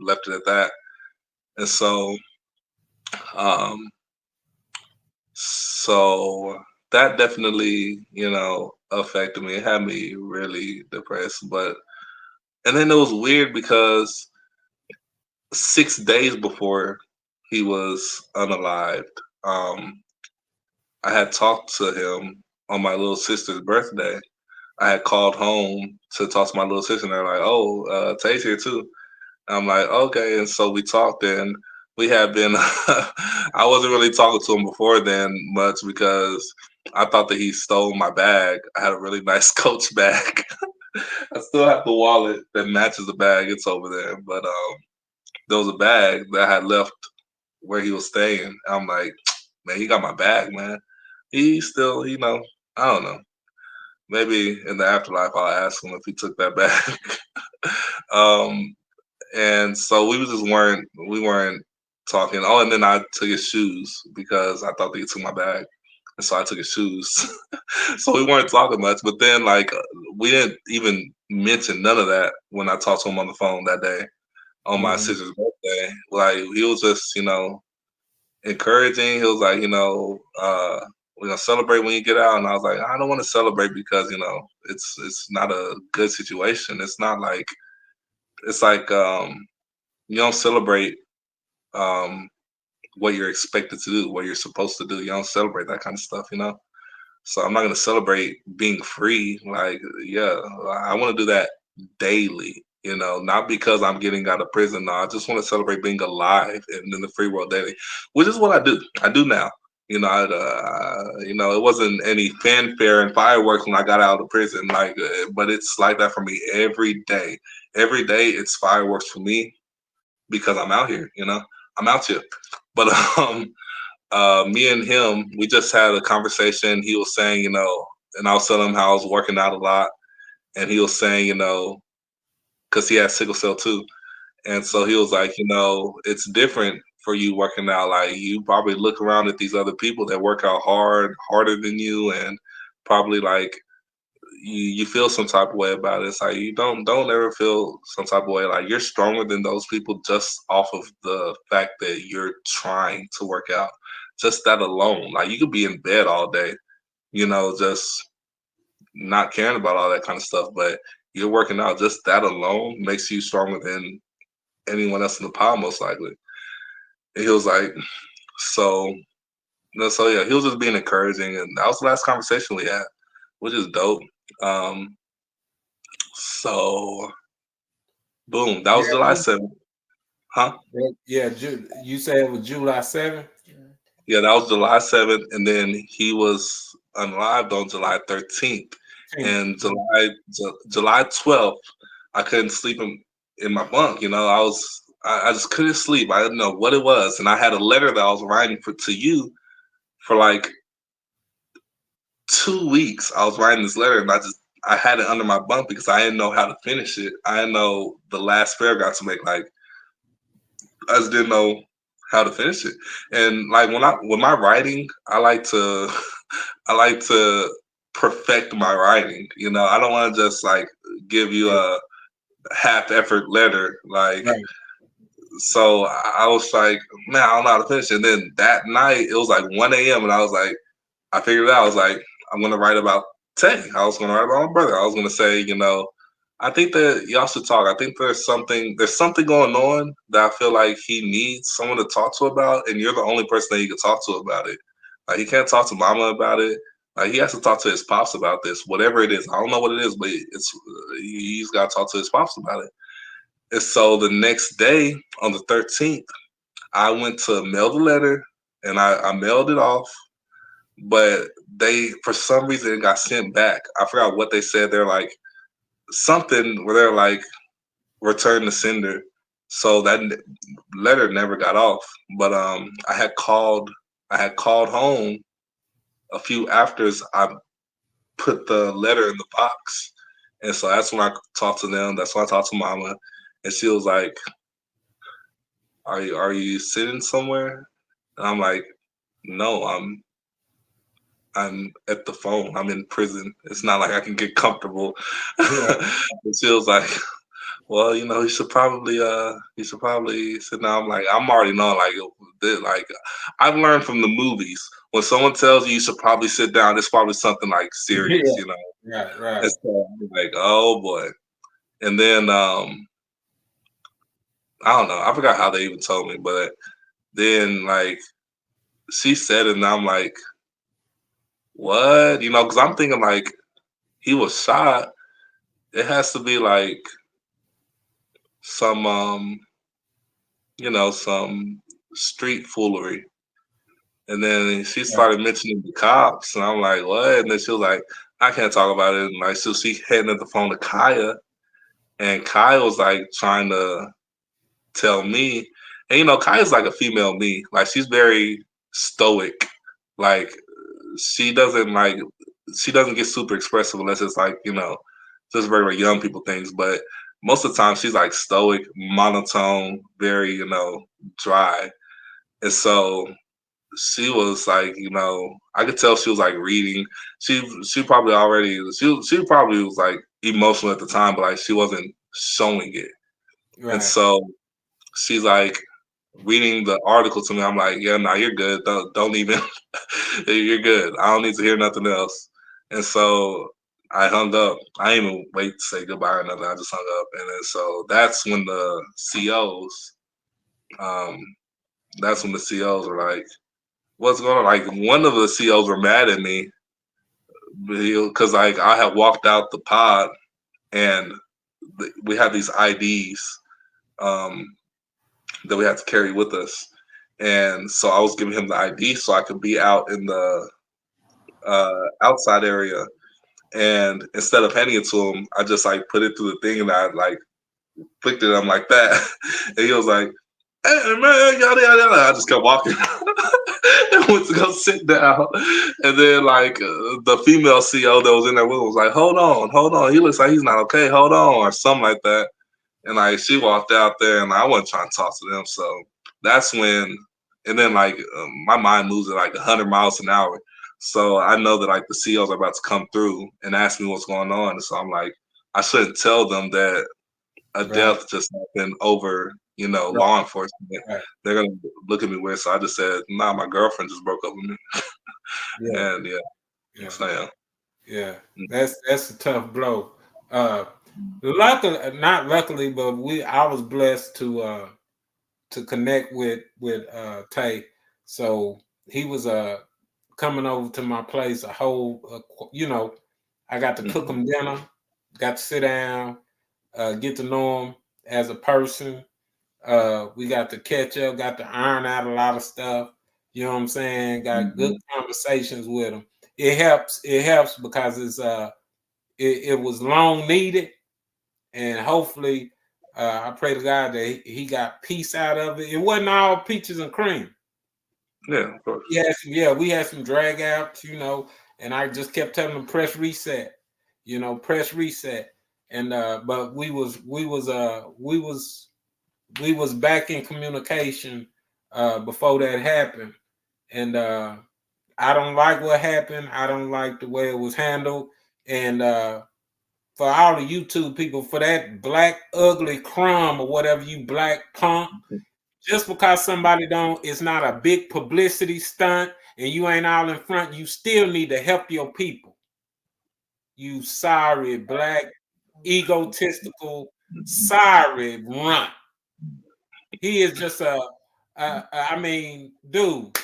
left it at that. And um, so that definitely affected me. It had me really depressed, but and then it was weird because 6 days before he was unalived. I had talked to him on my little sister's birthday. I had called home to talk to my little sister, and they're like, "Oh, Tay's here too." I'm like, "Okay," and so we talked, and we had been. I wasn't really talking to him before then much because I thought that he stole my bag. I had a really nice Coach bag. I still have the wallet that matches the bag. It's over there, but there was a bag that I had left where he was staying. I'm like, man, he got my bag, man. He still, I don't know. Maybe in the afterlife, I'll ask him if he took that bag. um, and so we weren't talking. Oh, and then I took his shoes because I thought that he took my bag, and so I took his shoes. So we weren't talking much. But then, like, we didn't even mention none of that when I talked to him on the phone that day on my hmm sister's birthday. Like, he was just, encouraging. He was like, we're gonna celebrate when you get out. And I was like, I don't want to celebrate because it's not a good situation. It's not like it's like you don't celebrate um what you're expected to do, what you're supposed to do. You don't celebrate that kind of stuff. So I'm not gonna celebrate being free. Like, yeah, I want to do that daily. Not because I'm getting out of prison. No, I just want to celebrate being alive and in the free world daily, which is what I do. I do now. It wasn't any fanfare and fireworks when I got out of prison. Like, but it's like that for me every day. Every day it's fireworks for me because I'm out here. I'm out here. But me and him, we just had a conversation. He was saying, and I was telling him how I was working out a lot, and he was saying, because he has sickle cell too, and so he was like, it's different for you working out. Like you probably look around at these other people that work out harder than you, and probably like you feel some type of way about it. It's like you don't ever feel some type of way. Like you're stronger than those people just off of the fact that you're trying to work out. Just that alone. Like you could be in bed all day, just not caring about all that kind of stuff, but you're working out. Just that alone makes you stronger than anyone else in the pile, most likely. And he was like, so, so yeah, he was just being encouraging, and that was the last conversation we had, which is dope. Um, so, boom, that was July Yeah, 7th, huh? yeah. You said it was July 7th. Yeah, that was July 7th, and then he was unalived on July 13th, and July 12th, I couldn't sleep in my bunk. I just couldn't sleep. I didn't know what it was, and I had a letter that I was writing to you for like 2 weeks. I was writing this letter, and I had it under my bunk because I didn't know how to finish it. I didn't know the last paragraph to make. Like I just didn't know how to finish it. And like when my writing, I like to I like to perfect my writing. I don't want to just like give you Yeah, a half effort letter. Like right. so I was like, man, I don't know how to finish it. And then that night it was like 1 a.m. and I was like, I figured it out. I was like, I'm gonna write about Tay. I was gonna write about my brother. I was gonna say, I think that y'all should talk. I think there's something going on that I feel like he needs someone to talk to about, and you're the only person that he can talk to about it. Like he can't talk to mama about it. Like he has to talk to his pops about this, whatever it is. I don't know what it is, but he's got to talk to his pops about it. And so the next day on the 13th, I went to mail the letter, and I mailed it off, but they for some reason it got sent back. I forgot what they said. They're like something where they're like return the sender. So that letter never got off. But I had called home a few afters. I put the letter in the box, and so that's when I talked to them. That's when I talked to Mama, and she was like, "Are you sitting somewhere?" And I'm like, "No, I'm at the phone. I'm in prison. It's not like I can get comfortable." Right. And she was like, well, you should probably sit down. I'm already knowing, like I've learned from the movies. When someone tells you should probably sit down, it's probably something like serious, Yeah. Right. And Right. so I'm like, oh boy. And then I don't know. I forgot how they even told me, but then like she said it, and I'm like, what? Because I'm thinking like he was shot. It has to be like some some street foolery. And then she Right. started mentioning the cops, and I'm like, what? And then she was like, I can't talk about it. And like, so she handed the phone to Kaya, and Kaya was like trying to tell me, and Kaya's like a female me, like she's very stoic, like she doesn't like she doesn't get super expressive unless it's like just regular young people things, but most of the time she's like stoic, monotone, very dry, and so she was like, I could tell she was like reading. She probably already she probably was like emotional at the time, but like she wasn't showing it. And Right. so she's like reading the article to me. I'm like, yeah, nah, you're good. Don't even you're good. I don't need to hear nothing else. And so I hung up. I didn't even wait to say goodbye or nothing. I just hung up. And then so um that's when the COs were like, what's going on? Like one of the COs were mad at me because like I had walked out the pod and we had these IDs um, that we had to carry with us, and so I was giving him the ID so I could be out in the outside area, and instead of handing it to him, I just like put it through the thing and I like flicked it at him like that, and he was like, "Hey man, yada yada yada." I just kept walking. And went to go sit down, and then like the female CO that was in there with him was like, hold on, he looks like he's not okay, hold on," or something like that. And like she walked out there, and I wasn't trying to talk to them, so that's when, and then like my mind moves at like 100 miles an hour. So I know that like the CEOs are about to come through and ask me what's going on. So I'm like, I shouldn't tell them that a Right. death just happened over, Right. law enforcement. Right. They're gonna look at me weird. So I just said, nah, my girlfriend just broke up with me. Yeah. And yeah, Yeah. so yeah. Yeah. That's a tough blow. Luckily, not luckily, but I was blessed to connect with Tay. So he was coming over to my place a whole I got to cook Mhm. him dinner, got to sit down, get to know him as a person. We got to catch up, got to iron out a lot of stuff. You know what I'm saying? Got good Mhm. conversations with him. It helps because it was long needed, and hopefully I pray to God that he got peace out of it. It wasn't all peaches and cream. Yeah, of course. We had some drag outs, and I just kept telling them press reset, press reset. And but we was back in communication before that happened. And I don't like what happened. I don't like the way it was handled. And for all the YouTube people, for that black ugly crumb or whatever, you black punk, just because somebody don't, it's not a big publicity stunt and you ain't all in front, you still need to help your people. You sorry, black, egotistical, sorry runt. He is just I mean, dude.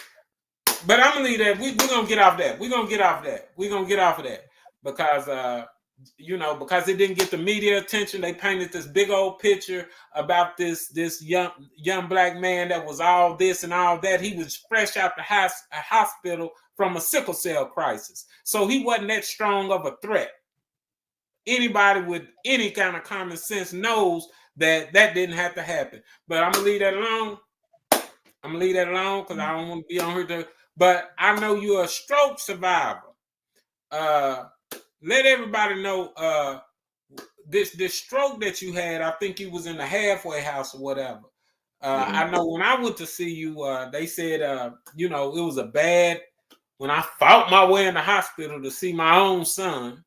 But I'm gonna leave that. We're gonna get off that. We're gonna get off that. We're gonna get off of that because because it didn't get the media attention. They painted this big old picture about this young black man that was all this and all that. He was fresh out the hospital from a sickle cell crisis, so he wasn't that strong of a threat. Anybody with any kind of common sense knows that didn't have to happen. But I'm gonna leave that alone. I'm gonna leave that alone because I don't want to be on here. But I know you're a stroke survivor. Uh, Let everybody know this stroke that you had. I think you was in the halfway house or whatever. I know when I went to see you, they said it was a bad. When I fought my way in the hospital to see my own son,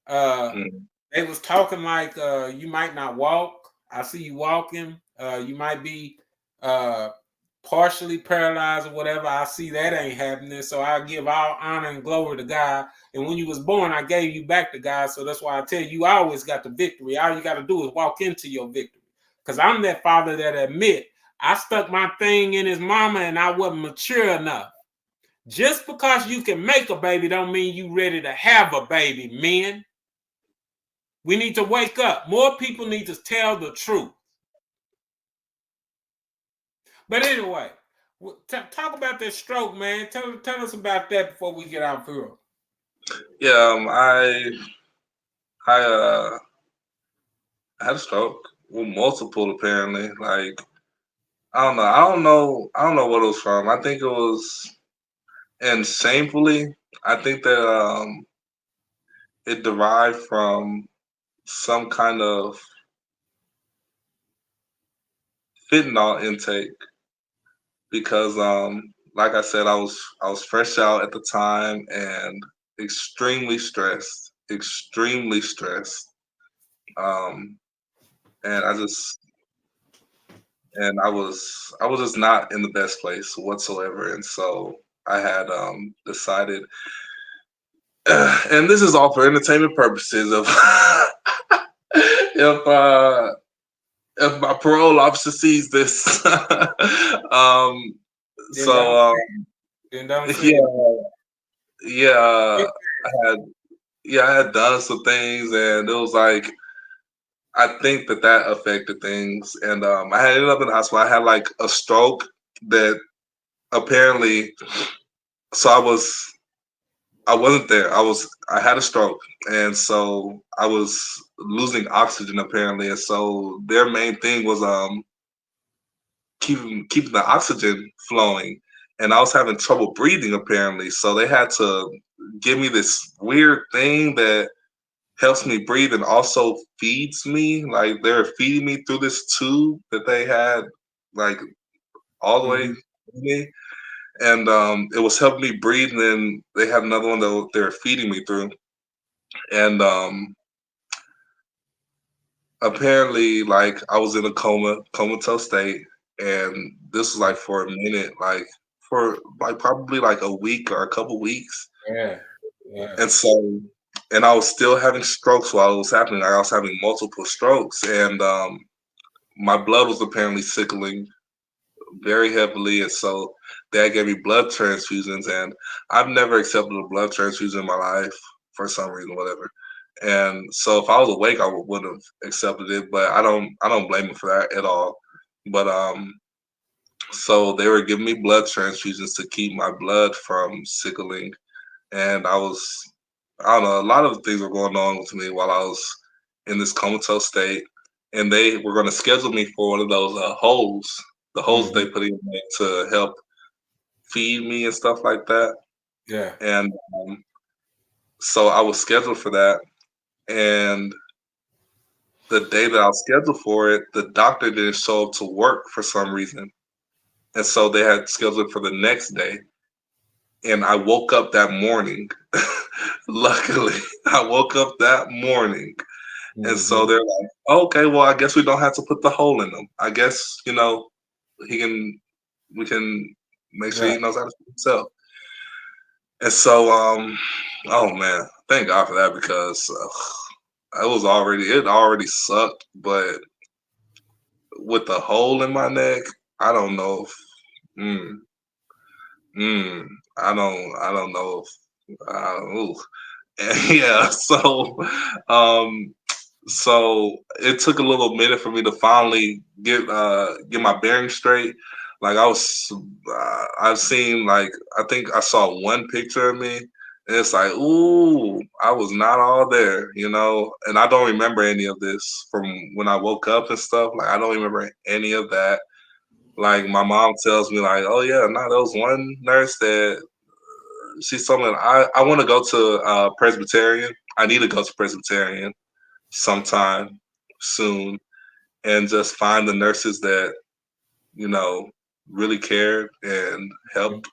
uh, Mhm. they was talking like you might not walk. I see you walking. You might be uh, partially paralyzed or whatever. I see that ain't happening. So I give all honor and glory to God. And when you was born, I gave you back to God. So that's why I tell you, I always got the victory. All you got to do is walk into your victory. Because I'm that father that admit I stuck my thing in his mama and I wasn't mature enough. Just because you can make a baby don't mean you ready to have a baby, men. We need to wake up. More people need to tell the truth. But anyway, talk about this stroke, man. Tell us about that before we get out here. Yeah, I had a stroke. Well, multiple apparently. Like I don't know what it was from. I think it was, and shamefully, I think that it derived from some kind of fentanyl intake because like I said, I was fresh out at the time and extremely stressed. Um, and I was just not in the best place whatsoever, and so I had decided, and this is all for entertainment purposes. Of if my parole officer sees this, um, Then don't so then don't say it. yeah, yeah, I had I had done some things, and it was like I think that affected things, and I had ended up in the hospital. I had like a stroke that apparently. So I wasn't there. I had a stroke, and so I was losing oxygen apparently, and so their main thing was keeping the oxygen flowing, and I was having trouble breathing apparently. So they had to give me this weird thing that helps me breathe and also feeds me. Like they're feeding me through this tube that they had like all the way Hmm. to me, and it was helping me breathe. And then they had another one that they were feeding me through, and apparently, like I was in a comatose state, and this was like for a minute, like for like probably like a week or a couple weeks, Yeah. Yeah. and so. And I was still having strokes while it was happening. Like I was having multiple strokes, and my blood was apparently sickling very heavily, and so dad gave me blood transfusions, and I've never accepted a blood transfusion in my life for some reason, whatever. And so if I was awake, I would have accepted it, but I don't blame him for that at all. But so they were giving me blood transfusions to keep my blood from sickling, and I don't know, a lot of things were going on with me while I was in this comatose state, and they were going to schedule me for one of those holes, the holes Hmm. they put in me to help feed me and stuff like that. Yeah. And so I was scheduled for that, and the day that I was scheduled for it, the doctor didn't show up to work for some reason, and so they had scheduled it for the next day. And I woke up that morning. Luckily, I woke up that morning. And so Hmm. they're like, okay, well, I guess we don't have to put the hole in him. I guess, he can, we can make sure he Right. knows how to feed himself. And so, oh man, thank God for that because it already sucked. But with the hole in my neck, I don't know if, mm, mm, I don't know if, ooh. Yeah, um, so it took a little minute for me to finally get my bearings straight. Like I've seen like I think I saw one picture of me, and it's like, ooh, I was not all there, and I don't remember any of this from when I woke up and stuff. Like I don't remember any of that. Like my mom tells me, like, oh yeah, no, there was one nurse that she's told me I want to go to Presbyterian. I need to go to Presbyterian sometime soon and just find the nurses that you know really cared and helped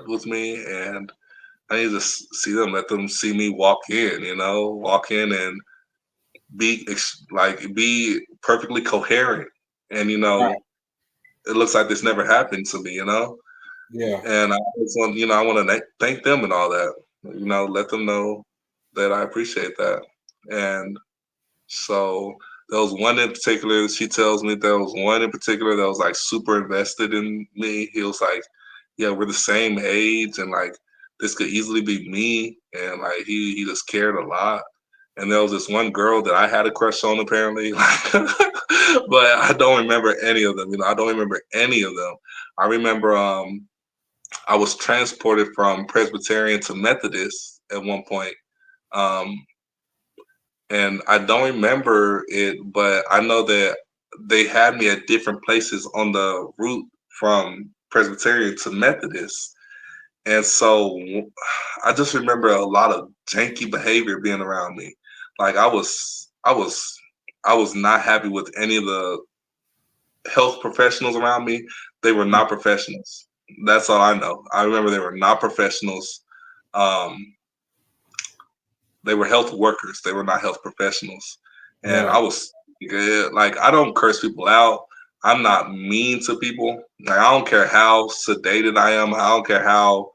with me, and I need to see them, let them see me walk in and be perfectly coherent, and Right. it looks like this never happened to me. Yeah. And I just want I want to thank them and all that, let them know that I appreciate that. And so there was one in particular. She tells me there was one in particular that was like super invested in me. He was like, "Yeah, we're the same age, and like this could easily be me." And like he just cared a lot. And there was this one girl that I had a crush on apparently, like, but I don't remember any of them. I don't remember any of them. I remember I was transported from Presbyterian to Methodist at one point. Um, and I don't remember it, but I know that they had me at different places on the route from Presbyterian to Methodist, and so I just remember a lot of janky behavior being around me. Like I was not happy with any of the health professionals around me. They were not professionals. That's all I know. I remember they were not professionals. Um, They were health workers. They were not health professionals. And I Right. was good. Like I don't curse people out. I'm not mean to people. Like I don't care how sedated I am. I don't care how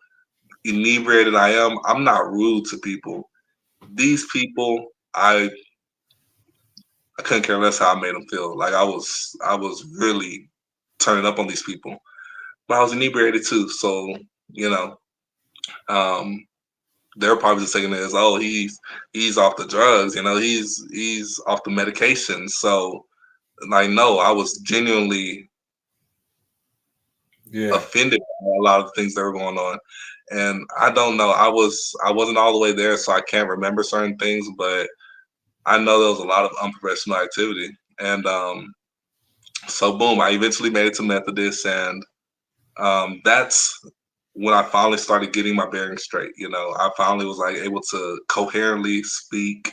inebriated I am. I'm not rude to people. These people, I couldn't care less how I made them feel. Like I was really turning up on these people. But I was inebriated too. So you know, um, they're probably just taking it as, oh, he's off the drugs, he's off the medication. So like, no, I was genuinely Yeah. offended by a lot of the things that were going on. And I don't know, I wasn't all the way there, so I can't remember certain things, but I know there was a lot of unprofessional activity. And so boom, I eventually made it to Methodist, and that's when I finally started getting my bearings straight. I finally was like able to coherently speak,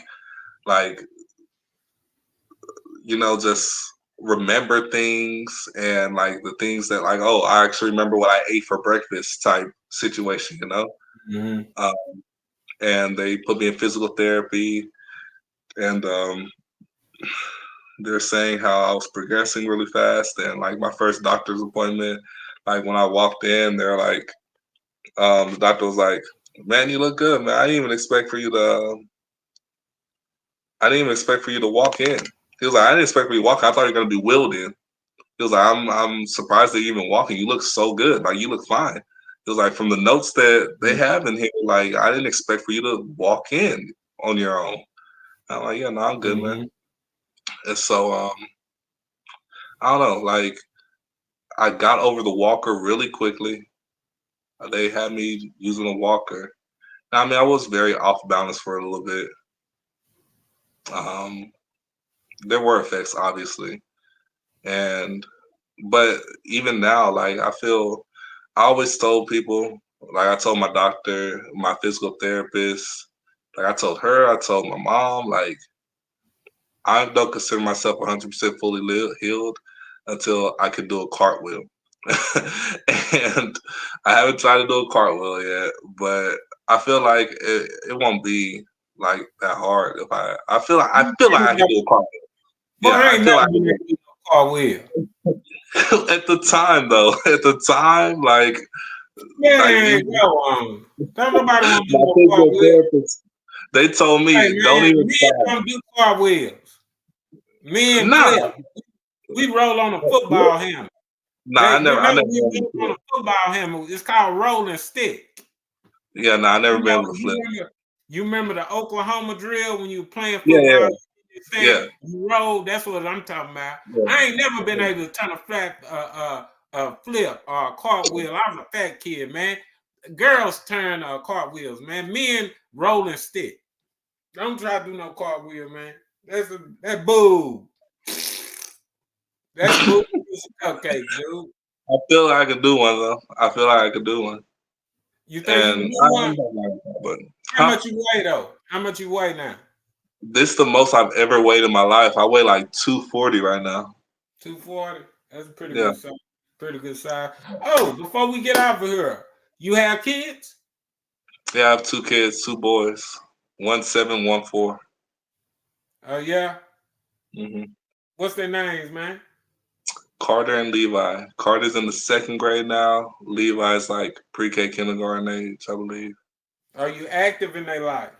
like, just remember things and like the things that like, oh, I actually remember what I ate for breakfast type situation, you know. Mm-hmm. And they put me in physical therapy, and they're saying how I was progressing really fast. And like my first doctor's appointment, like when I walked in, they're like, the doctor was like, "Man, you look good, man. I didn't even expect for you to walk in." He was like, "I didn't expect for you to walk. I thought you were gonna be wheeled in." He was like, I'm surprised that you're even walking. You look so good. Like you look fine." He was like, "From the notes that they have in here, like I didn't expect for you to walk in on your own." I'm like, "Yeah, no, I'm good, man." Mm-hmm. And so I don't know, like I got over the walker really quickly. They had me using a walker. I mean, I was very off balance for a little bit. Um, there were effects, obviously, and but even now, like I always told people, like I told my doctor, my physical therapist, like I told her, I told my mom, like I don't consider myself 100% fully healed until I can do a cartwheel. And I haven't tried to do a cartwheel yet, but I feel like it won't be like that hard if I feel like I can do a cartwheel. Boy, Yeah, I I ain't feel never like been able to do no car wheel. at the time though, at the time, like Man, you, go on. Don't nobody want to do my no car physical wheel. therapist, they told Hey me don't man, even men try. don't do car wheels. Men Nah, flip. We roll on a football hammer. nah, I Remember never we been able to roll on flip. a football hammer. It's called rolling stick. Yeah, nah, I never You been know, able to flip. you remember the Oklahoma drill when you were playing Yeah, football? yeah, You yeah, stand, you roll. That's what I'm talking about. yeah. I ain't never been able to turn a flat flip or a cartwheel. I was a fat kid, man. Girls turn cartwheels, man. Men rolling stick. Don't try to do no cartwheel, man. That boo. That's boo. Okay, dude. I feel like I could do one though. I feel like I could do one, You think you and can do I one? am not like that, but How huh? much you weigh though? How much you weigh now? This the most I've ever weighed in my life. I weigh like 240 right now. 240. That's a pretty Yeah, good size. Pretty good size. Oh, before we get out of here, you have kids? yeah. I have two kids, two boys, 1 7, 1 4. Oh yeah. Mm-hmm. What's their names, man? Carter and Levi. Carter's in the second grade now. Levi's like pre-K kindergarten age, I believe. Are you active in their life?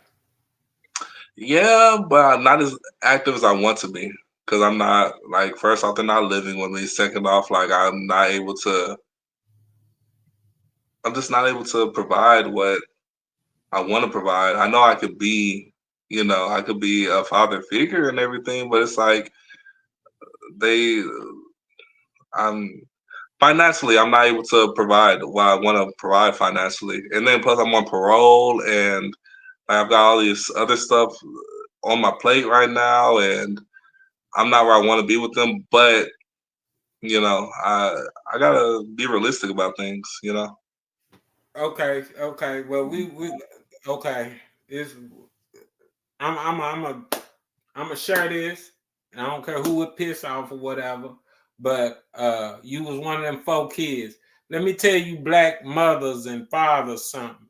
Yeah, but I'm not as active as I want to be because I'm not like first off they're not living with me. Second off, like I'm not able to. I'm just not able to provide what I want to provide. I know I could be, I could be a father figure and everything, but it's like they, I'm financially, I'm not able to provide what I want to provide financially. And then plus I'm on parole and I've got all this other stuff on my plate right now, and I'm not where I want to be with them. But I gotta be realistic about things. Okay. Well, we okay. It's I'm a share this. And I don't care who it piss off or whatever. But you was one of them 4 kids. Let me tell you, black mothers and fathers, something.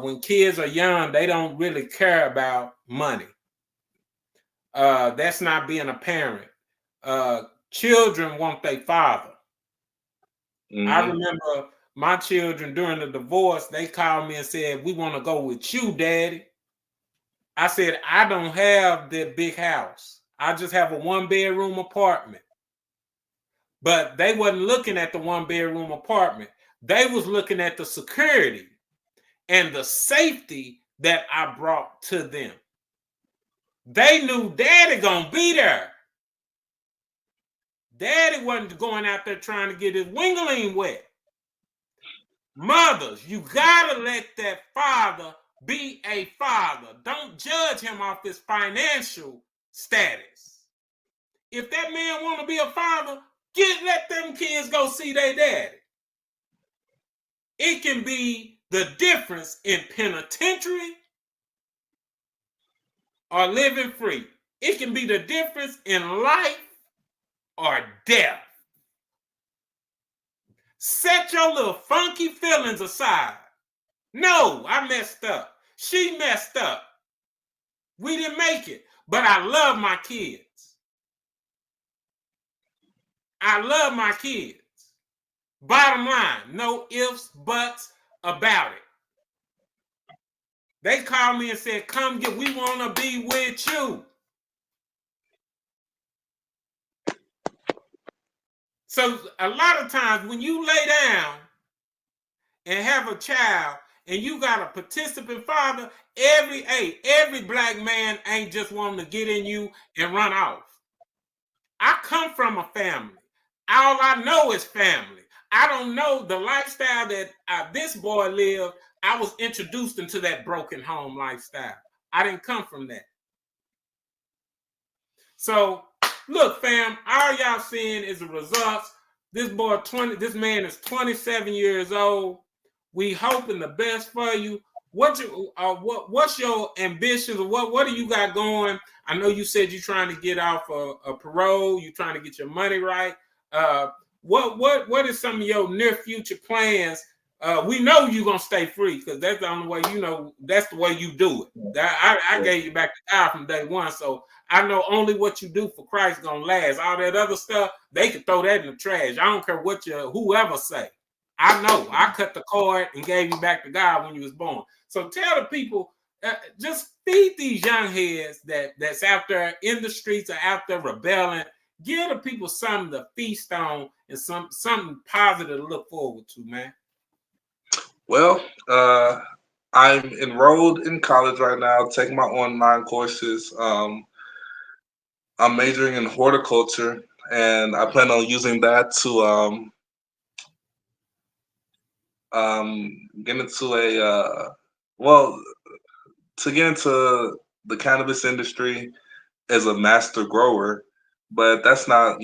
When kids are young, they don't really care about money. That's not being a parent. Children want their father. I Hmm. remember my children during the divorce, they called me and said, "We want to go with you, Daddy." I said, "I don't have that big house. I just have a 1 bedroom apartment." But they wasn't looking at the 1 bedroom apartment. They was looking at the security and the safety that I brought to them. They knew Daddy gonna be there. Daddy wasn't going out there trying to get his wingling wet. Mothers, you gotta let that father be a father. Don't judge him off his financial status. If that man want to be a father, let them kids go see their daddy. It can be the difference in penitentiary or living free. It can be the difference in life or death. Set your little funky feelings aside. No, I messed up. She messed up. We didn't make it, but I love my kids. I love my kids. Bottom line, no ifs, buts about it. They called me and said, come get, we want to be with you. So a lot of times when you lay down and have a child and you got a participant father, every black man ain't just wanting to get in you and run off. I come from a family. All I know is family. I don't know the lifestyle that this boy lived. I was introduced into that broken home lifestyle. I didn't come from that. So, look, fam, all y'all seeing is the results. This man is 27 years old. We hoping the best for you. What's your ambitions? What do you got going? I know you said you're trying to get off a parole. You're trying to get your money right. What is some of your near future plans? We know you're gonna stay free because that's the only way. That's the way you do it. I gave you back to God from day one, so I know only what you do for Christ is gonna last. All that other stuff, they can throw that in the trash. I don't care what whoever say. I know I cut the cord and gave you back to God when you was born. So tell the people, just feed these young heads that's out there in the streets or out there rebelling. Give the people something to feast on and something positive to look forward to, man. Well, I'm enrolled in college right now, taking my online courses. I'm majoring in horticulture, and I plan on using that to get into to get into the cannabis industry as a master grower. But that's not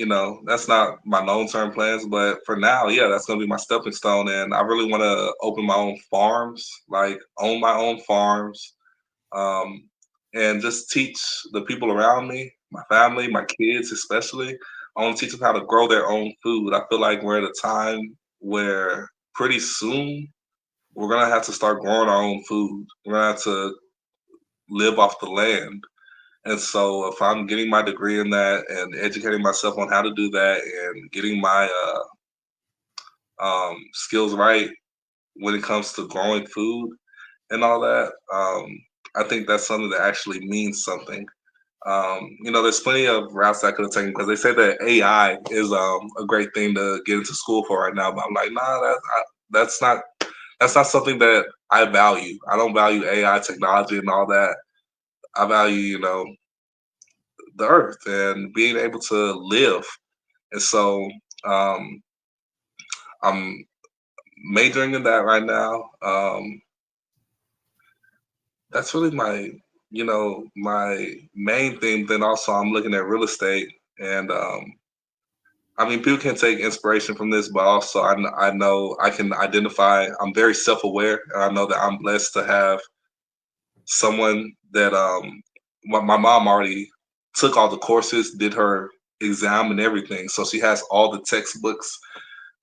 my long-term plans. But for now, yeah, that's gonna be my stepping stone. And I really want to open my own farms, like own my own farms, um, and just teach the people around me, my family, my kids especially. I want to teach them how to grow their own food. I feel like we're at a time where pretty soon we're gonna have to start growing our own food. We're gonna have to live off the land. And so if I'm getting my degree in that and educating myself on how to do that and getting my skills right when it comes to growing food and all that, I think that's something that actually means something. There's plenty of routes I could have taken because they say that AI is a great thing to get into school for right now. But I'm like, nah, that's not something that I value. I don't value AI technology and all that. I value, the earth and being able to live. And so I'm majoring in that right now. That's really my main thing. Then also I'm looking at real estate, and I mean, people can take inspiration from this, but also I know I can identify. I'm very self-aware, and I know that I'm blessed to have someone that my mom already took all the courses, did her exam and everything, so she has all the textbooks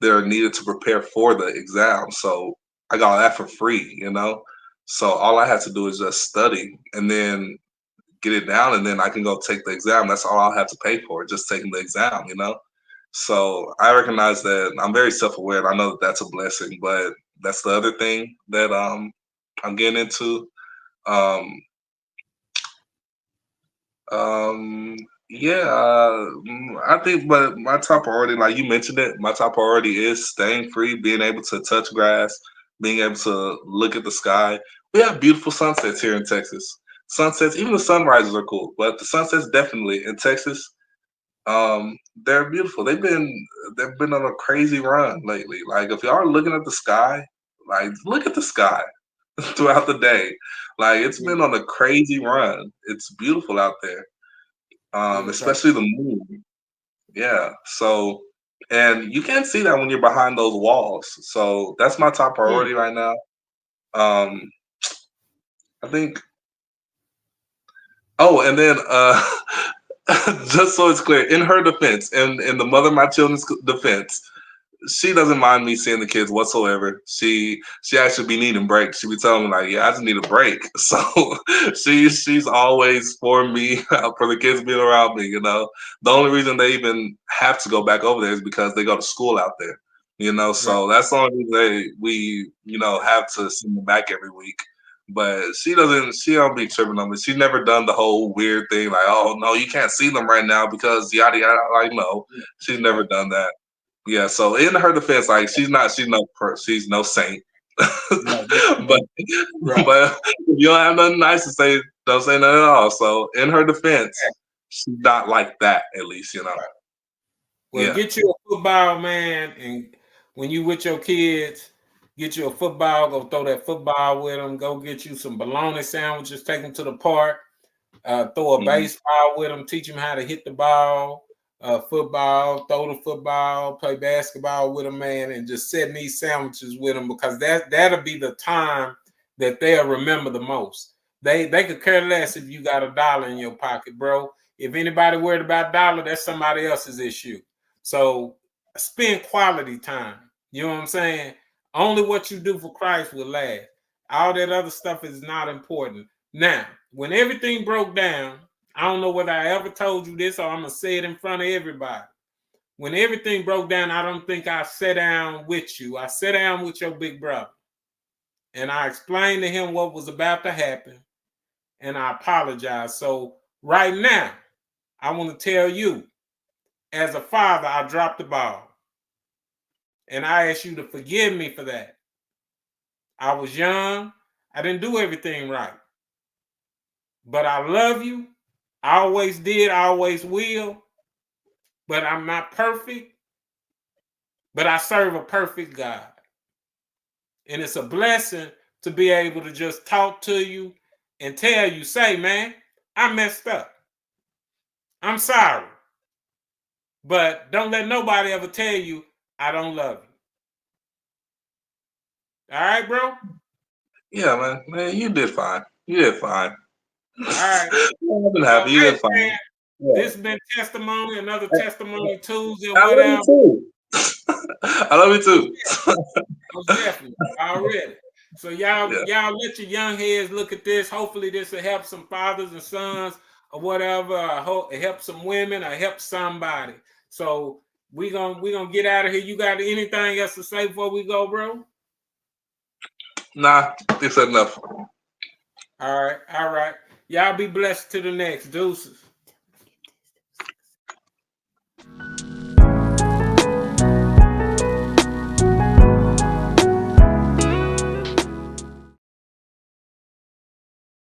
that are needed to prepare for the exam. So I got that for free. So all I had to do is just study and then get it down, and then I can go take the exam. That's all I'll have to pay for, just taking the exam. So I recognize that I'm very self-aware, and I know that that's a blessing. But that's the other thing that I'm getting into. Um, yeah, I think, but my top priority, like you mentioned it, my top priority is staying free, being able to touch grass, being able to look at the sky. We have beautiful sunsets here in Texas. Sunsets, even the sunrises are cool, but the sunsets definitely in Texas, they're beautiful. They've been on a crazy run lately. Like if y'all are looking at the sky, like look at the sky throughout the day. Like it's been on a crazy run. It's beautiful out there, especially the moon. Yeah. So, and you can't see that when you're behind those walls. So that's my top priority right now. Um, I think. Oh, and then just so it's clear, in her defense, and in the mother of my children's defense, she doesn't mind me seeing the kids whatsoever. She actually be needing breaks. She be telling me like, yeah, I just need a break. So she's always for me, for the kids being around me. The only reason they even have to go back over there is because they go to school out there. Right. So that's the only reason we have to send them back every week. But she doesn't. She don't be tripping on me. She's never done the whole weird thing like, oh no, you can't see them right now because yada yada. Like no, she's never Right. done that. Yeah, so in her defense, like she's no saint. No, but right. but if you don't have nothing nice to say, don't say nothing at all. So in her defense, she's not like that, at least. Right. Well, Yeah. get you a football, man, and when you with your kids, get you a football. Go throw that football with them. Go get you some bologna sandwiches. Take them to the park. Throw a Mhm. baseball with them. Teach them how to hit the ball. Football. Throw the football. Play basketball with them, man, and just setting these sandwiches with them because that'll be the time that they'll remember the most. They could care less if you got $1 in your pocket, bro. If anybody worried about dollar, that's somebody else's issue. So spend quality time. You know what I'm saying? Only what you do for Christ will last. All that other stuff is not important. Now, when everything broke down, I don't know whether I ever told you this or I'm going to say it in front of everybody. When everything broke down, I don't think I sat down with you. I sat down with your big brother and I explained to him what was about to happen and I apologized. So, right now, I want to tell you, as a father, I dropped the ball. And I ask you to forgive me for that. I was young. I didn't do everything right. But I love you. I always did. I always will. But I'm not perfect. But I serve a perfect God. And it's a blessing to be able to just talk to you and tell you, say, man, I messed up. I'm sorry. But don't let nobody ever tell you I don't love you. All right, bro? All Yeah, man, you did fine. You did fine. right. I've been So, happy. You hey, did fine. man, Yeah. this has been testimony, another testimony Tuesday or I love you whatever. too. I love you Most too. definitely already. So y'all, Yeah. y'all let your young heads look at this. Hopefully, this will help some fathers and sons or whatever. I hope it helps some women or help somebody. So we gonna get out of here. You got anything else to say before we go, bro? Nah, you said enough. All right, all right. Y'all be blessed to the next. Deuces.